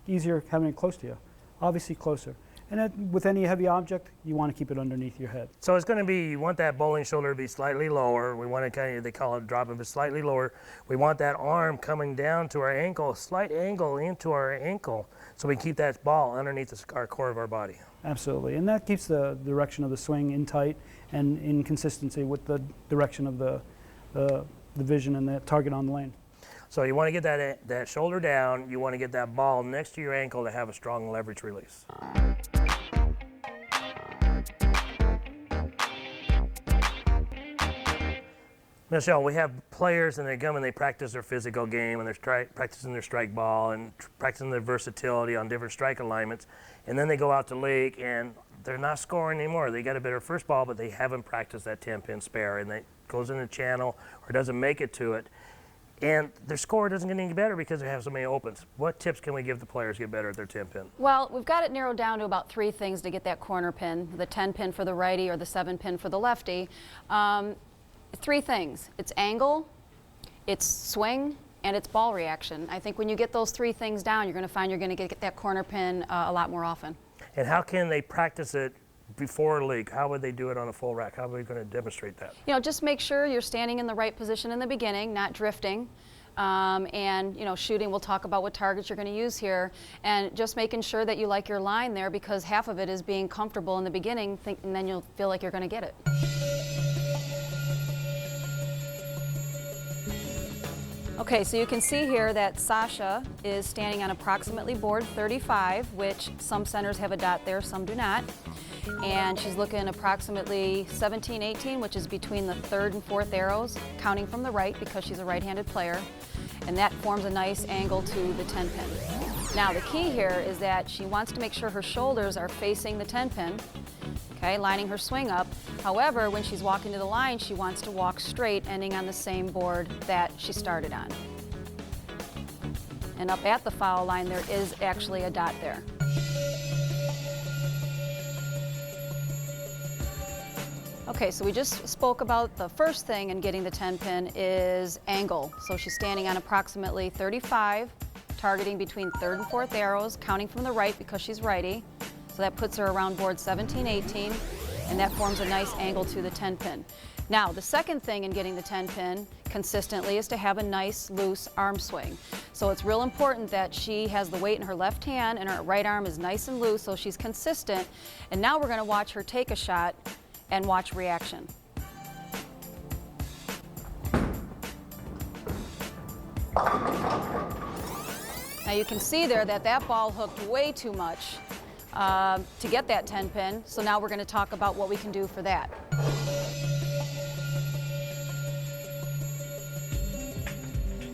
easier having it close to you? Obviously closer. And with any heavy object, you want to keep it underneath your head. So it's going to be, you want that bowling shoulder to be slightly lower. We want to kind of, they call it drop of it slightly lower. We want that arm coming down to our ankle, a slight angle into our ankle, so we keep that ball underneath our core of our body. Absolutely, and that keeps the direction of the swing in tight and in consistency with the direction of the vision and the target on the lane. So you want to get that shoulder down, you want to get that ball next to your ankle to have a strong leverage release. Michelle, we have players and they come and they practice their physical game and they're practicing their strike ball and practicing their versatility on different strike alignments, and then they go out to league and they're not scoring anymore. They got a better first ball, but they haven't practiced that 10-pin spare, and it goes in the channel or doesn't make it to it. And their score doesn't get any better because they have so many opens. What tips can we give the players to get better at their 10-pin? Well, we've got it narrowed down to about 3 things to get that corner pin, the 10-pin for the righty or the 7-pin for the lefty. Three things. It's angle, it's swing, and it's ball reaction. I think when you get those three things down, you're going to find you're going to get that corner pin a lot more often. And how can they practice it before a league? How would they do it on a full rack? How are we going to demonstrate that? You know, just make sure you're standing in the right position in the beginning, not drifting. And you know, shooting, we'll talk about what targets you're going to use here, and just making sure that you like your line there, because half of it is being comfortable in the beginning, and then you'll feel like you're going to get it. Okay, so you can see here that Sasha is standing on approximately board 35, which some centers have a dot there, some do not. And she's looking approximately 17, 18, which is between the third and fourth arrows, counting from the right because she's a right-handed player. And that forms a nice angle to the 10 pin. Now the key here is that she wants to make sure her shoulders are facing the 10 pin, okay, lining her swing up. However, when she's walking to the line, she wants to walk straight, ending on the same board that she started on. And up at the foul line, there is actually a dot there. Okay, so we just spoke about the first thing in getting the 10 pin is angle. So she's standing on approximately 35, targeting between third and fourth arrows, counting from the right because she's righty. So that puts her around board 17, 18, and that forms a nice angle to the 10 pin. Now, the second thing in getting the 10 pin consistently is to have a nice loose arm swing. So it's real important that she has the weight in her left hand and her right arm is nice and loose so she's consistent. And now we're going to watch her take a shot and watch reaction. Now you can see there that that ball hooked way too much to get that 10 pin. So now we're going to talk about what we can do for that.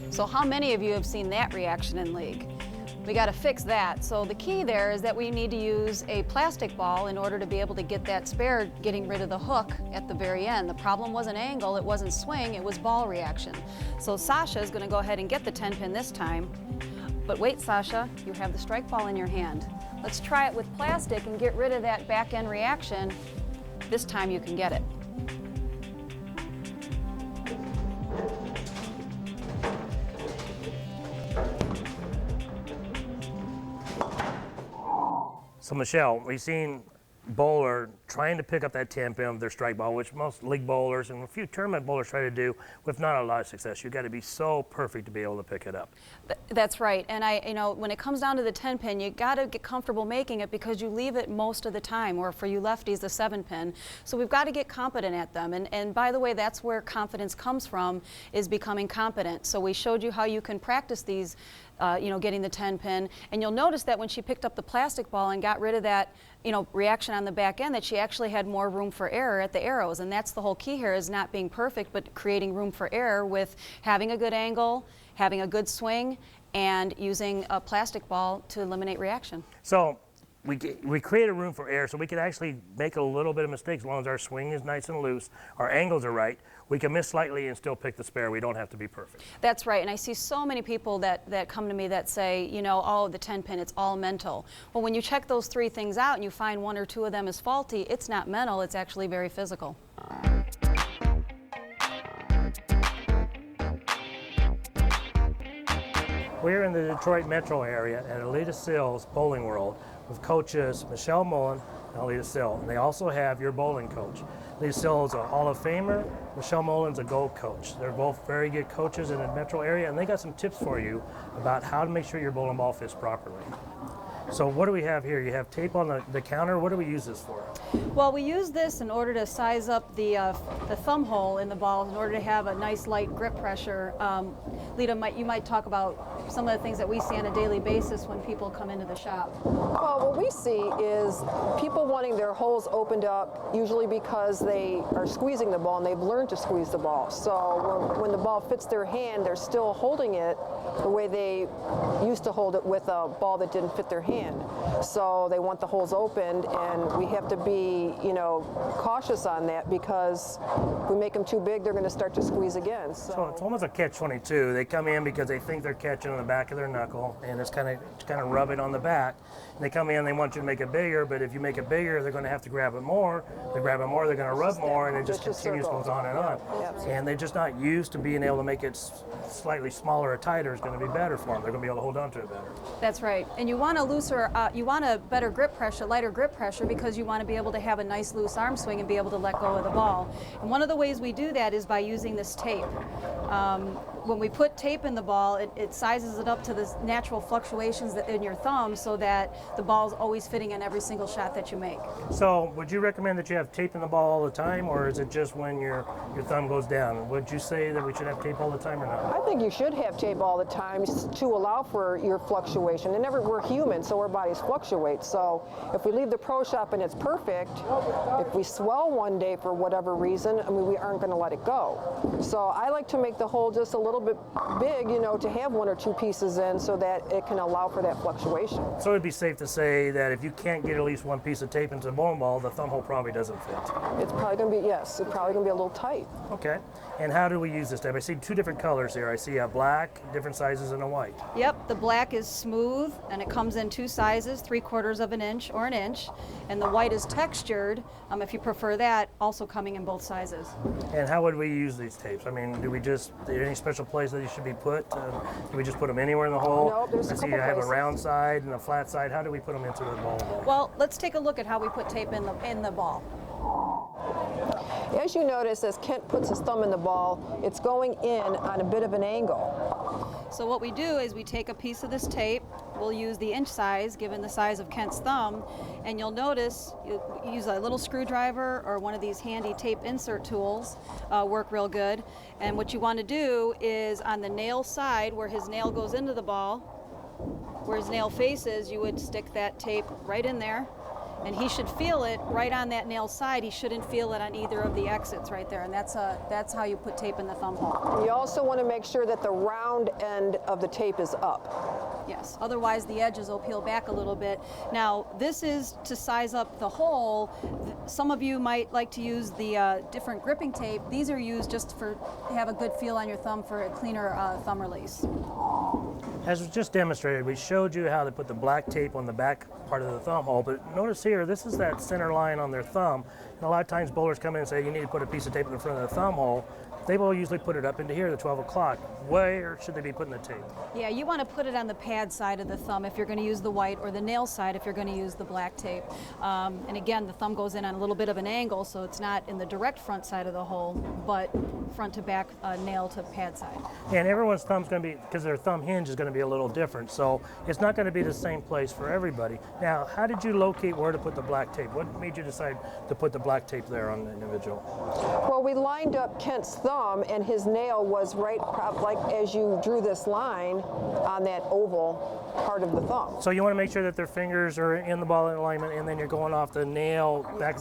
So how many of you have seen that reaction in league? We got to fix that. So the key there is that we need to use a plastic ball in order to be able to get that spare, getting rid of the hook at the very end. The problem wasn't angle, it wasn't swing, it was ball reaction. So Sasha is going to go ahead and get the 10 pin this time. But wait, Sasha, you have the strike ball in your hand. Let's try it with plastic and get rid of that back end reaction. This time you can get it. So Michelle, we've seen bowler trying to pick up that 10 pin with their strike ball, which most league bowlers and a few tournament bowlers try to do with not a lot of success. You've got to be so perfect to be able to pick it up. That's right. And you know, when it comes down to the 10 pin, you got to get comfortable making it because you leave it most of the time, or for you lefties, the 7 pin. So we've got to get competent at them. And by the way, that's where confidence comes from, is becoming competent. So we showed you how you can practice these, you know, getting the 10 pin. And you'll notice that when she picked up the plastic ball and got rid of that, you know, reaction on the back end, that she actually had more room for error at the arrows. And that's the whole key here, is not being perfect, but creating room for error with having a good angle, having a good swing, and using a plastic ball to eliminate reaction. So we create a room for error, so we can actually make a little bit of mistakes as long as our swing is nice and loose, our angles are right. We can miss slightly and still pick the spare. We don't have to be perfect. That's right, and I see so many people that come to me that say, you know, oh, the 10 pin, it's all mental. Well, when you check those three things out and you find one or two of them is faulty, it's not mental, it's actually very physical. We're in the Detroit metro area at Aleta Sills Bowling World with coaches Michelle Mullen and Aleta Sill. And they also have your bowling coach. Aleta Sill is a Hall of Famer. Michelle Mullen's a gold coach. They're both very good coaches in the metro area, and they got some tips for you about how to make sure your bowling ball fits properly. So what do we have here? You have tape on the counter. What do we use this for? Well, we use this in order to size up the thumb hole in the ball in order to have a nice light grip pressure. Lita, you might talk about some of the things that we see on a daily basis when people come into the shop. Well, what we see is people wanting their holes opened up, usually because they are squeezing the ball and they've learned to squeeze the ball. So when the ball fits their hand, they're still holding it the way they used to hold it with a ball that didn't fit their hand. So they want the holes opened, and we have to be, you know, cautious on that, because if we make them too big, they're going to start to squeeze again. So it's almost a catch-22. They come in because they think they're catching on the back of their knuckle, and it's kind of rub it on the back. And they come in, they want you to make it bigger, but if you make it bigger, they're going to have to grab it more. They grab it more, they're going to rub more, and it just Vicious continues, circle. goes on and on. Yep. And they're just not used to being able to make it slightly smaller or tighter is going to be better for them. They're going to be able to hold on to it better. That's right. And you want a looser, you want a better grip pressure, lighter grip pressure, because you want to be able to have a nice loose arm swing and be able to let go of the ball. And one of the ways we do that is by using this tape. When we put tape in the ball, it sizes it up to the natural fluctuations in your thumb so that the ball's always fitting in every single shot that you make. So would you recommend that you have tape in the ball all the time, or is it just when your thumb goes down? Would you say that we should have tape all the time or not? I think you should have tape all the time to allow for your fluctuation. And we're human, so our bodies fluctuate. So if we leave the pro shop and it's perfect, if we swell one day for whatever reason, I mean, we aren't going to let it go. So I like to make the hole just a little bit big, you know, to have one or two pieces in so that it can allow for that fluctuation. So it'd be safe to say that if you can't get at least one piece of tape into the bowling ball, the thumb hole probably doesn't fit. It's probably going to be, yes, it's probably going to be a little tight. Okay. And how do we use this tape? I see two different colors here. I see a black, different sizes, and a white. Yep, the black is smooth and it comes in two sizes, 3/4 of an inch or an inch. And the white is textured, if you prefer that, also coming in both sizes. And how would we use these tapes? I mean, do we just, are there any special place that these should be put? Do we just put them anywhere in the hole? No, there's a I see couple I have a places. round side and a flat side. How do we put them into the bowling ball? Well, let's take a look at how we put tape in the ball. As you notice, as Kent puts his thumb in the ball, it's going in on a bit of an angle. So what we do is we take a piece of this tape, we'll use the inch size given the size of Kent's thumb, and you'll notice you use a little screwdriver or one of these handy tape insert tools, work real good. And what you want to do is on the nail side where his nail goes into the ball, where his nail faces, you would stick that tape right in there. And he should feel it right on that nail side. He shouldn't feel it on either of the exits right there. And that's how you put tape in the thumb hole. You also want to make sure that the round end of the tape is up. Yes, otherwise the edges will peel back a little bit. Now, this is to size up the hole. Some of you might like to use the different gripping tape. These are used just to have a good feel on your thumb for a cleaner thumb release. As was just demonstrated, we showed you how to put the black tape on the back part of the thumb hole, but notice here, this is that center line on their thumb. And a lot of times bowlers come in and say, you need to put a piece of tape in the front of the thumb hole. They will usually put it up into here, the 12 o'clock. Where should they be putting the tape? Yeah, you want to put it on the pad side of the thumb if you're going to use the white, or the nail side if you're going to use the black tape. And again, the thumb goes in on a little bit of an angle, so it's not in the direct front side of the hole, but front to back, nail to pad side. And everyone's thumb's going to be, because their thumb hinge is going to be a little different, so it's not going to be the same place for everybody. Now, how did you locate where to put the black tape? What made you decide to put the black tape there on the individual? Well, we lined up Kent's thumb, and his nail was right, like as you drew this line on that oval part of the thumb. So you want to make sure that their fingers are in the ball in alignment, and then you're going off the nail back.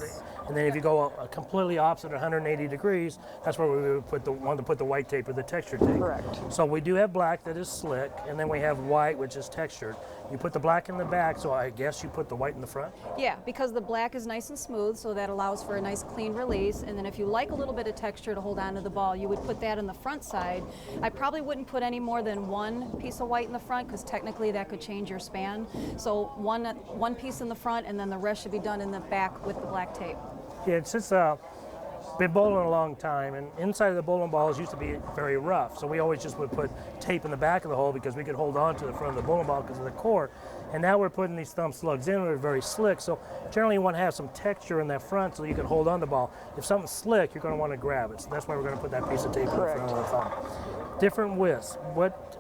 And then if you go a completely opposite 180 degrees, that's where we would want to put the white tape or the textured tape. Correct. So we do have black that is slick, and then we have white, which is textured. You put the black in the back, so I guess you put the white in the front? Yeah, because the black is nice and smooth, so that allows for a nice clean release. And then if you like a little bit of texture to hold onto the ball, you would put that in the front side. I probably wouldn't put any more than one piece of white in the front, because technically that could change your span. So one piece in the front, and then the rest should be done in the back with the black tape. Yeah, since been bowling a long time, and inside of the bowling balls used to be very rough, so we always just would put tape in the back of the hole because we could hold on to the front of the bowling ball because of the core. And now we're putting these thumb slugs in, they're very slick, so generally you want to have some texture in that front so you can hold on the ball. If something's slick, you're going to want to grab it, so that's why we're going to put that piece of tape in the front of the thumb. Different widths.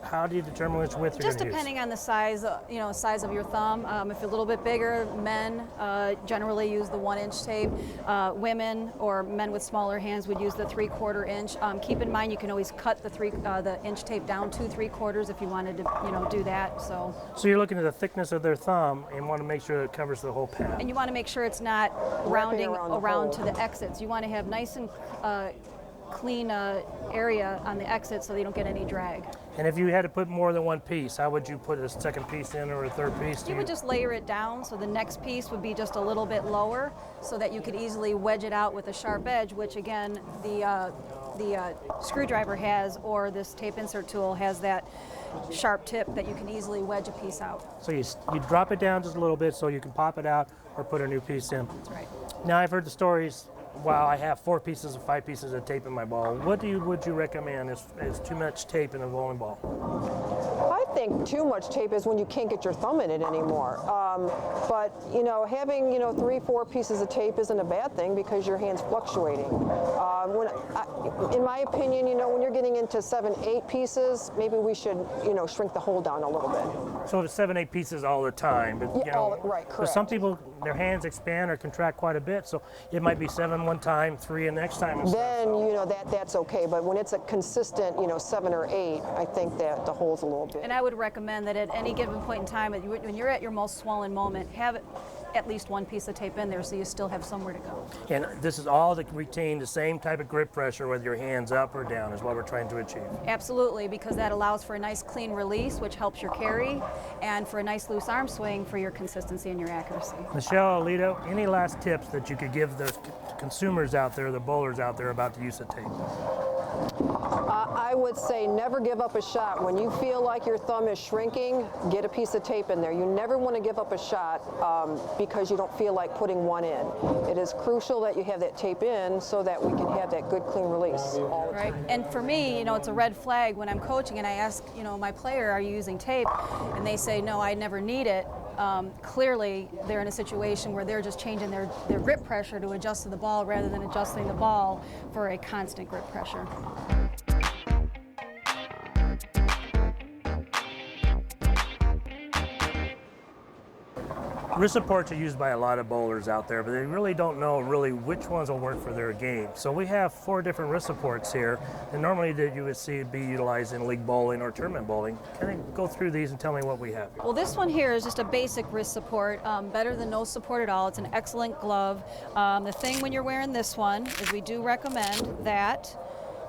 How do you determine which width you're Just going to use? depending on the size, size of your thumb. If you're a little bit bigger, men generally use the 1-inch tape. Women or men with smaller hands would use the 3/4 inch. Keep in mind, you can always cut the inch tape down to 3/4 if you wanted to, do that. So you're looking at the thickness of their thumb and want to make sure it covers the whole pad. And you want to make sure it's not rounding around the around hole. to the exits. You want to have nice and clean area on the exit so that you don't get any drag. And if you had to put more than one piece, how would you put a second piece in or a third piece? You would just layer it down, so the next piece would be just a little bit lower so that you could easily wedge it out with a sharp edge, which again the screwdriver has, or this tape insert tool has that sharp tip that you can easily wedge a piece out. So you drop it down just a little bit so you can pop it out or put a new piece in. That's right. Now I've heard the stories. Wow, I have 4 pieces or 5 pieces of tape in my ball. What would you recommend is too much tape in a bowling ball? I think too much tape is when you can't get your thumb in it anymore. But you know, having 3, 4 pieces of tape isn't a bad thing because your hand's fluctuating. In my opinion, when you're getting into 7, 8 pieces, maybe we should shrink the hole down a little bit. So the 7, 8 pieces all the time, but Right, for some correct. people, their hands expand or contract quite a bit, so it might be 7 one time, 3 the next time. And stuff. Then that's okay. But when it's a consistent 7 or 8, I think that the hole's a little bit. And I would recommend that at any given point in time, when you're at your most swollen moment, have at least 1 piece of tape in there so you still have somewhere to go. And this is all to retain the same type of grip pressure whether your hand's up or down is what we're trying to achieve. Absolutely, because that allows for a nice clean release, which helps your carry, and for a nice loose arm swing for your consistency and your accuracy. Michelle, Alito, any last tips that you could give the consumers out there, the bowlers out there about the use of tape? I would say never give up a shot. When you feel like your thumb is shrinking, get a piece of tape in there. You never want to give up a shot because you don't feel like putting one in. It is crucial that you have that tape in so that we can have that good clean release all the time. Right, and for me, it's a red flag when I'm coaching and I ask, my player, are you using tape? And they say, no, I never need it. Clearly, they're in a situation where they're just changing their grip pressure to adjust to the ball rather than adjusting the ball for a constant grip pressure. Wrist supports are used by a lot of bowlers out there, but they really don't know which ones will work for their game. So we have 4 different wrist supports here, and normally that you would see be utilized in league bowling or tournament bowling. Can you go through these and tell me what we have? Well, this one here is just a basic wrist support, better than no support at all. It's an excellent glove. The thing when you're wearing this one is we do recommend that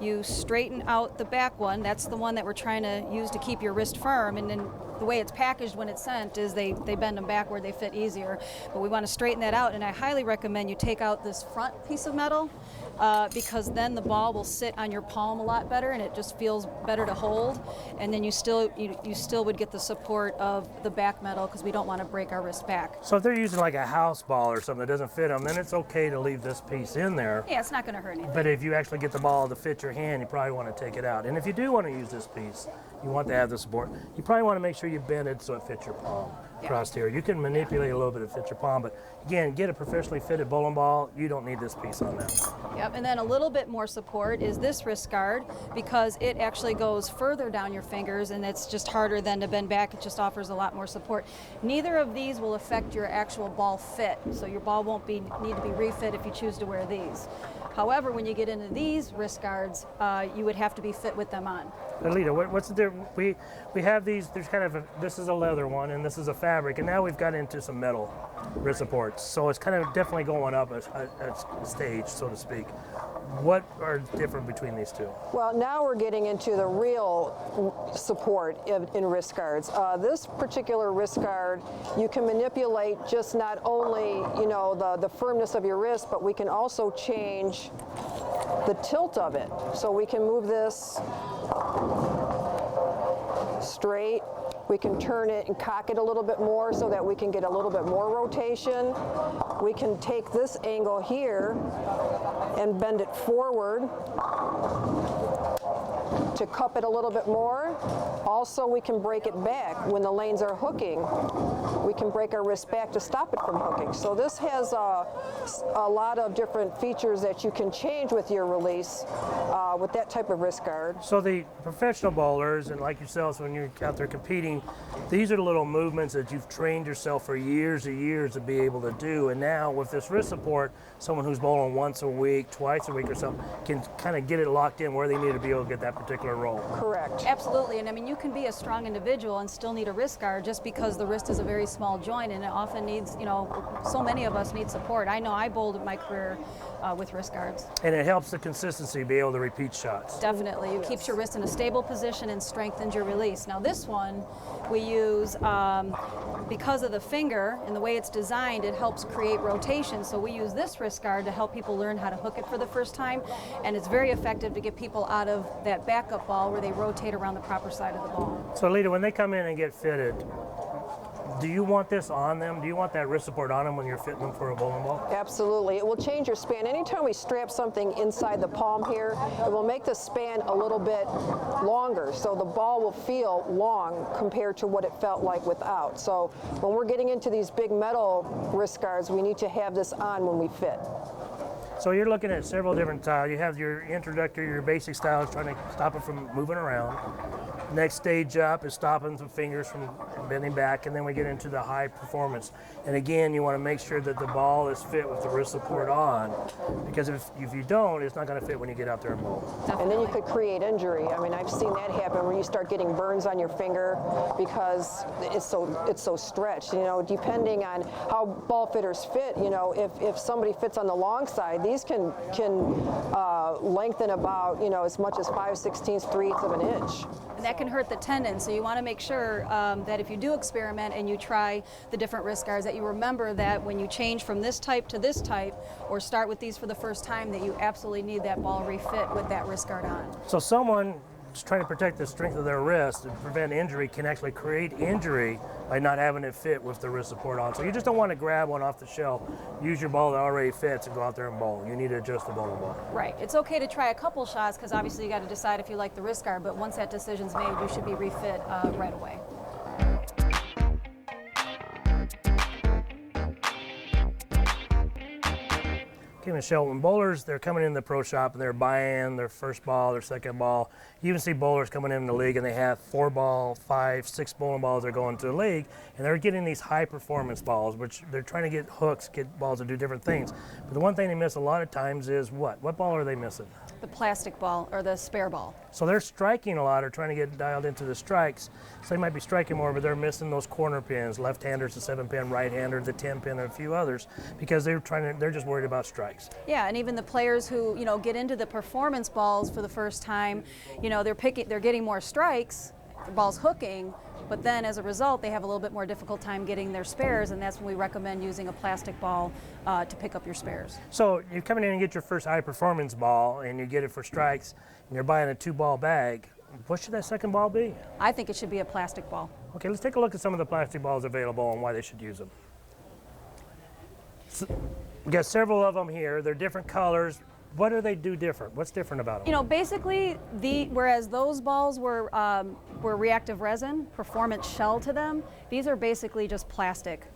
you straighten out the back one. That's the one that we're trying to use to keep your wrist firm, and then the way it's packaged when it's sent is they bend them backward, they fit easier. But we want to straighten that out, and I highly recommend you take out this front piece of metal because then the ball will sit on your palm a lot better and it just feels better to hold. And then you still would get the support of the back metal because we don't want to break our wrist back. So if they're using like a house ball or something that doesn't fit them, then it's okay to leave this piece in there. Yeah, it's not going to hurt anything. But if you actually get the ball to fit your hand, you probably want to take it out. And if you do want to use this piece, you want to have the support, you probably want to make sure you bend it so it fits your palm across here. You can manipulate a little bit to fit your palm, but again, get a professionally fitted bowling ball. You don't need this piece on that. Yep, and then a little bit more support is this wrist guard because it actually goes further down your fingers and it's just harder than to bend back. It just offers a lot more support. Neither of these will affect your actual ball fit, so your ball won't need to be refit if you choose to wear these. However, when you get into these wrist guards, you would have to be fit with them on. Alita, what's the difference? We have these, there's kind of this is a leather one and this is a fabric, and now we've got into some metal wrist supports. So it's kind of definitely going up a stage, so to speak. What are different between these two? Well, now we're getting into the real support in wrist guards. This particular wrist guard, you can manipulate just not only, the firmness of your wrist, but we can also change the tilt of it. So we can move this straight. We can turn it and cock it a little bit more so that we can get a little bit more rotation. We can take this angle here and bend it forward to cup it a little bit more. Also, we can break it back when the lanes are hooking. We can break our wrist back to stop it from hooking. So this has a lot of different features that you can change with your release with that type of wrist guard. So the professional bowlers, and like yourselves when you're out there competing, these are the little movements that you've trained yourself for years and years to be able to do. And now with this wrist support, someone who's bowling once a week, twice a week or something, can kind of get it locked in where they need to be able to get that particular roll. Correct. Absolutely, and I mean you can be a strong individual and still need a wrist guard just because the wrist is a very small joint and it often needs, so many of us need support. I know I bowled in my career with wrist guards. And it helps the consistency be able to repeat shots. Definitely, it keeps your wrist in a stable position and strengthens your release. Now this one, we use because of the finger and the way it's designed, it helps create rotation. So we use this wrist guard to help people learn how to hook it for the first time, and it's very effective to get people out of that backup ball where they rotate around the proper side of the ball. So Lita, when they come in and get fitted, do you want this on them? Do you want that wrist support on them when you're fitting them for a bowling ball? Absolutely. It will change your span. Anytime we strap something inside the palm here, it will make the span a little bit longer, so the ball will feel long compared to what it felt like without. So when we're getting into these big metal wrist guards, we need to have this on when we fit. So you're looking at several different styles. You have your introductory, your basic styles, trying to stop it from moving around. Next stage up is stopping the fingers from bending back, and then we get into the high performance. And again, you want to make sure that the ball is fit with the wrist support on, because if you don't, it's not going to fit when you get out there and bowl. And then you could create injury. I mean, I've seen that happen where you start getting burns on your finger because it's so stretched. You know, depending on how ball fitters fit, you know, if somebody fits on the long side, these can lengthen about, you know, as much as 5/16 3/8 of an inch. And that can hurt the tendon, so you want to make sure that if you do experiment and you try the different wrist guards, that you remember that when you change from this type to this type, or start with these for the first time, that you absolutely need that ball refit with that wrist guard on. So someone just trying to protect the strength of their wrist and prevent injury can actually create injury by not having it fit with the wrist support on. So you just don't want to grab one off the shelf, use your ball that already fits, and go out there and bowl. You need to adjust the bowling ball. Right. It's okay to try a couple shots because obviously you got to decide if you like the wrist guard, but once that decision's made, you should be refit right away. Okay, Michelle, when bowlers, they're coming in the pro shop and they're buying their first ball, their second ball. You even see bowlers coming in the league and they have 4 ball, 5, 6 bowling balls they're going to the league, and they're getting these high performance balls, which they're trying to get hooks, get balls to do different things. But the one thing they miss a lot of times is what? What ball are they missing? The plastic ball or the spare ball. So they're striking a lot or trying to get dialed into the strikes. So they might be striking more, but they're missing those corner pins. Left-handers, the 7-pin, right-hander, the 10-pin, and a few others, because they're just worried about strikes. Yeah, and even the players who, you know, get into the performance balls for the first time, you know, they're getting more strikes, the ball's hooking, but then as a result, they have a little bit more difficult time getting their spares, and that's when we recommend using a plastic ball to pick up your spares. So you're coming in and get your first high performance ball and you get it for strikes and you're buying a 2-ball bag. What should that second ball be? I think it should be a plastic ball. Okay, let's take a look at some of the plastic balls available and why they should use them. So, we got several of them here. They're different colors. What do they do different? What's different about them? You know, basically, whereas those balls were reactive resin, performance shell to them, these are basically just plastic.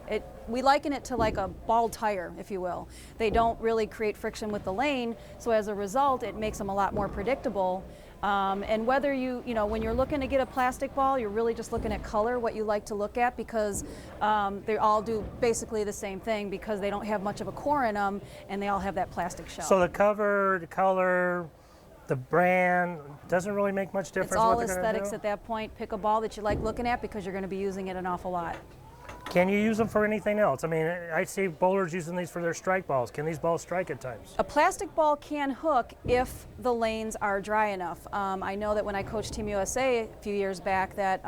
We liken it to like a ball tire, if you will. They don't really create friction with the lane, so as a result, it makes them a lot more predictable. And whether when you're looking to get a plastic ball, you're really just looking at color, what you like to look at, because they all do basically the same thing because they don't have much of a core in them and they all have that plastic shell. So the cover, the color, the brand doesn't really make much difference. It's all what they're gonna aesthetics do? at that point. Pick a ball that you like looking at because you're going to be using it an awful lot. Can you use them for anything else? I mean, I see bowlers using these for their strike balls. Can these balls strike at times? A plastic ball can hook if the lanes are dry enough. I know that when I coached Team USA a few years back that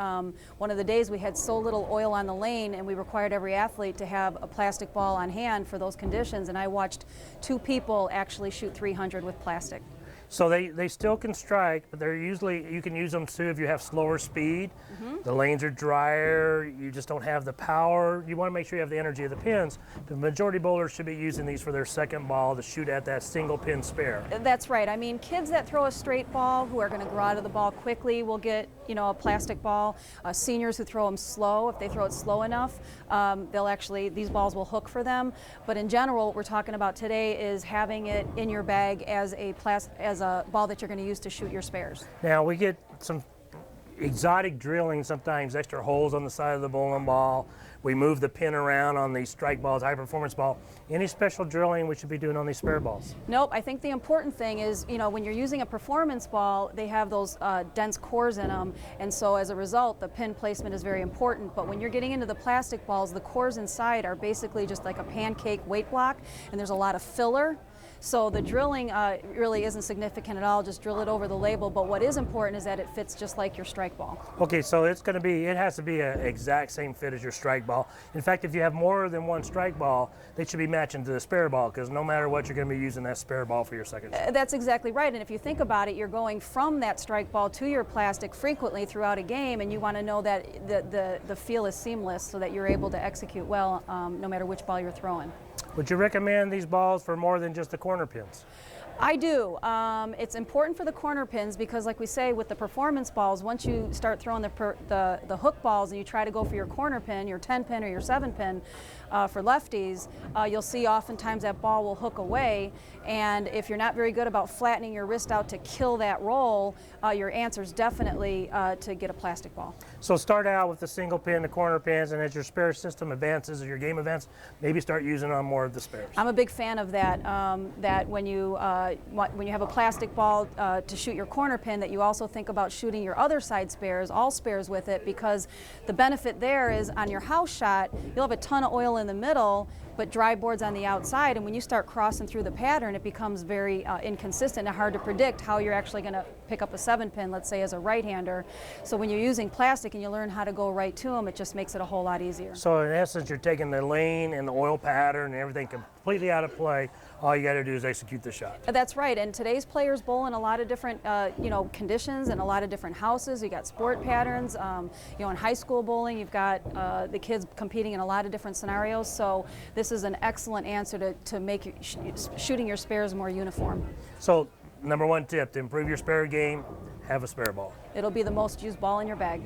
one of the days we had so little oil on the lane and we required every athlete to have a plastic ball on hand for those conditions, and I watched 2 people actually shoot 300 with plastic. So they still can strike, but they're usually, you can use them too if you have slower speed. The lanes are drier, you just don't have the power. You want to make sure you have the energy of the pins. The majority bowlers should be using these for their second ball to shoot at that single pin spare. That's right. I mean, kids that throw a straight ball who are going to grow out of the ball quickly will get, you know, a plastic ball. Seniors who throw them slow, if they throw it slow enough, these balls will hook for them. But in general, what we're talking about today is having it in your bag as a ball that you're going to use to shoot your spares. Now we get some exotic drilling sometimes, extra holes on the side of the bowling ball. We move the pin around on these strike balls, high performance ball. Any special drilling we should be doing on these spare balls? Nope, I think the important thing is, you know, when you're using a performance ball, they have those dense cores in them, and so as a result, the pin placement is very important. But when you're getting into the plastic balls, the cores inside are basically just like a pancake weight block, and there's a lot of filler. So the drilling really isn't significant at all, just drill it over the label, but what is important is that it fits just like your strike ball. Okay, so it has to be an exact same fit as your strike ball. In fact, if you have more than one strike ball, they should be matching to the spare ball, because no matter what, you're going to be using that spare ball for your second shot. That's exactly right, and if you think about it, you're going from that strike ball to your plastic frequently throughout a game, and you want to know that the feel is seamless so that you're able to execute well no matter which ball you're throwing. Would you recommend these balls for more than just the corner pins? I do. It's important for the corner pins because, like we say, with the performance balls, once you start throwing the hook balls and you try to go for your corner pin, your 10 pin or your 7 pin for lefties, you'll see oftentimes that ball will hook away. And if you're not very good about flattening your wrist out to kill that roll, your answer is definitely to get a plastic ball. So start out with the single pin, the corner pins, and as your spare system advances or your game events, maybe start using on more of the spares. I'm a big fan of that. That when you have a plastic ball to shoot your corner pin, that you also think about shooting your other side spares, all spares with it, because the benefit there is on your house shot, you'll have a ton of oil in the middle, but dry boards on the outside, and when you start crossing through the pattern, it becomes very inconsistent and hard to predict how you're actually going to pick up a 7 pin, let's say, as a right-hander. So when you're using plastic and you learn how to go right to them, it just makes it a whole lot easier. So in essence, you're taking the lane and the oil pattern and everything completely out of play. All you got to do is execute the shot. That's right, and today's players bowl in a lot of different conditions and a lot of different houses. You got sport patterns. In high school bowling, you've got the kids competing in a lot of different scenarios. So this is an excellent answer to make shooting your spares more uniform. So number one tip to improve your spare game, have a spare ball. It'll be the most used ball in your bag.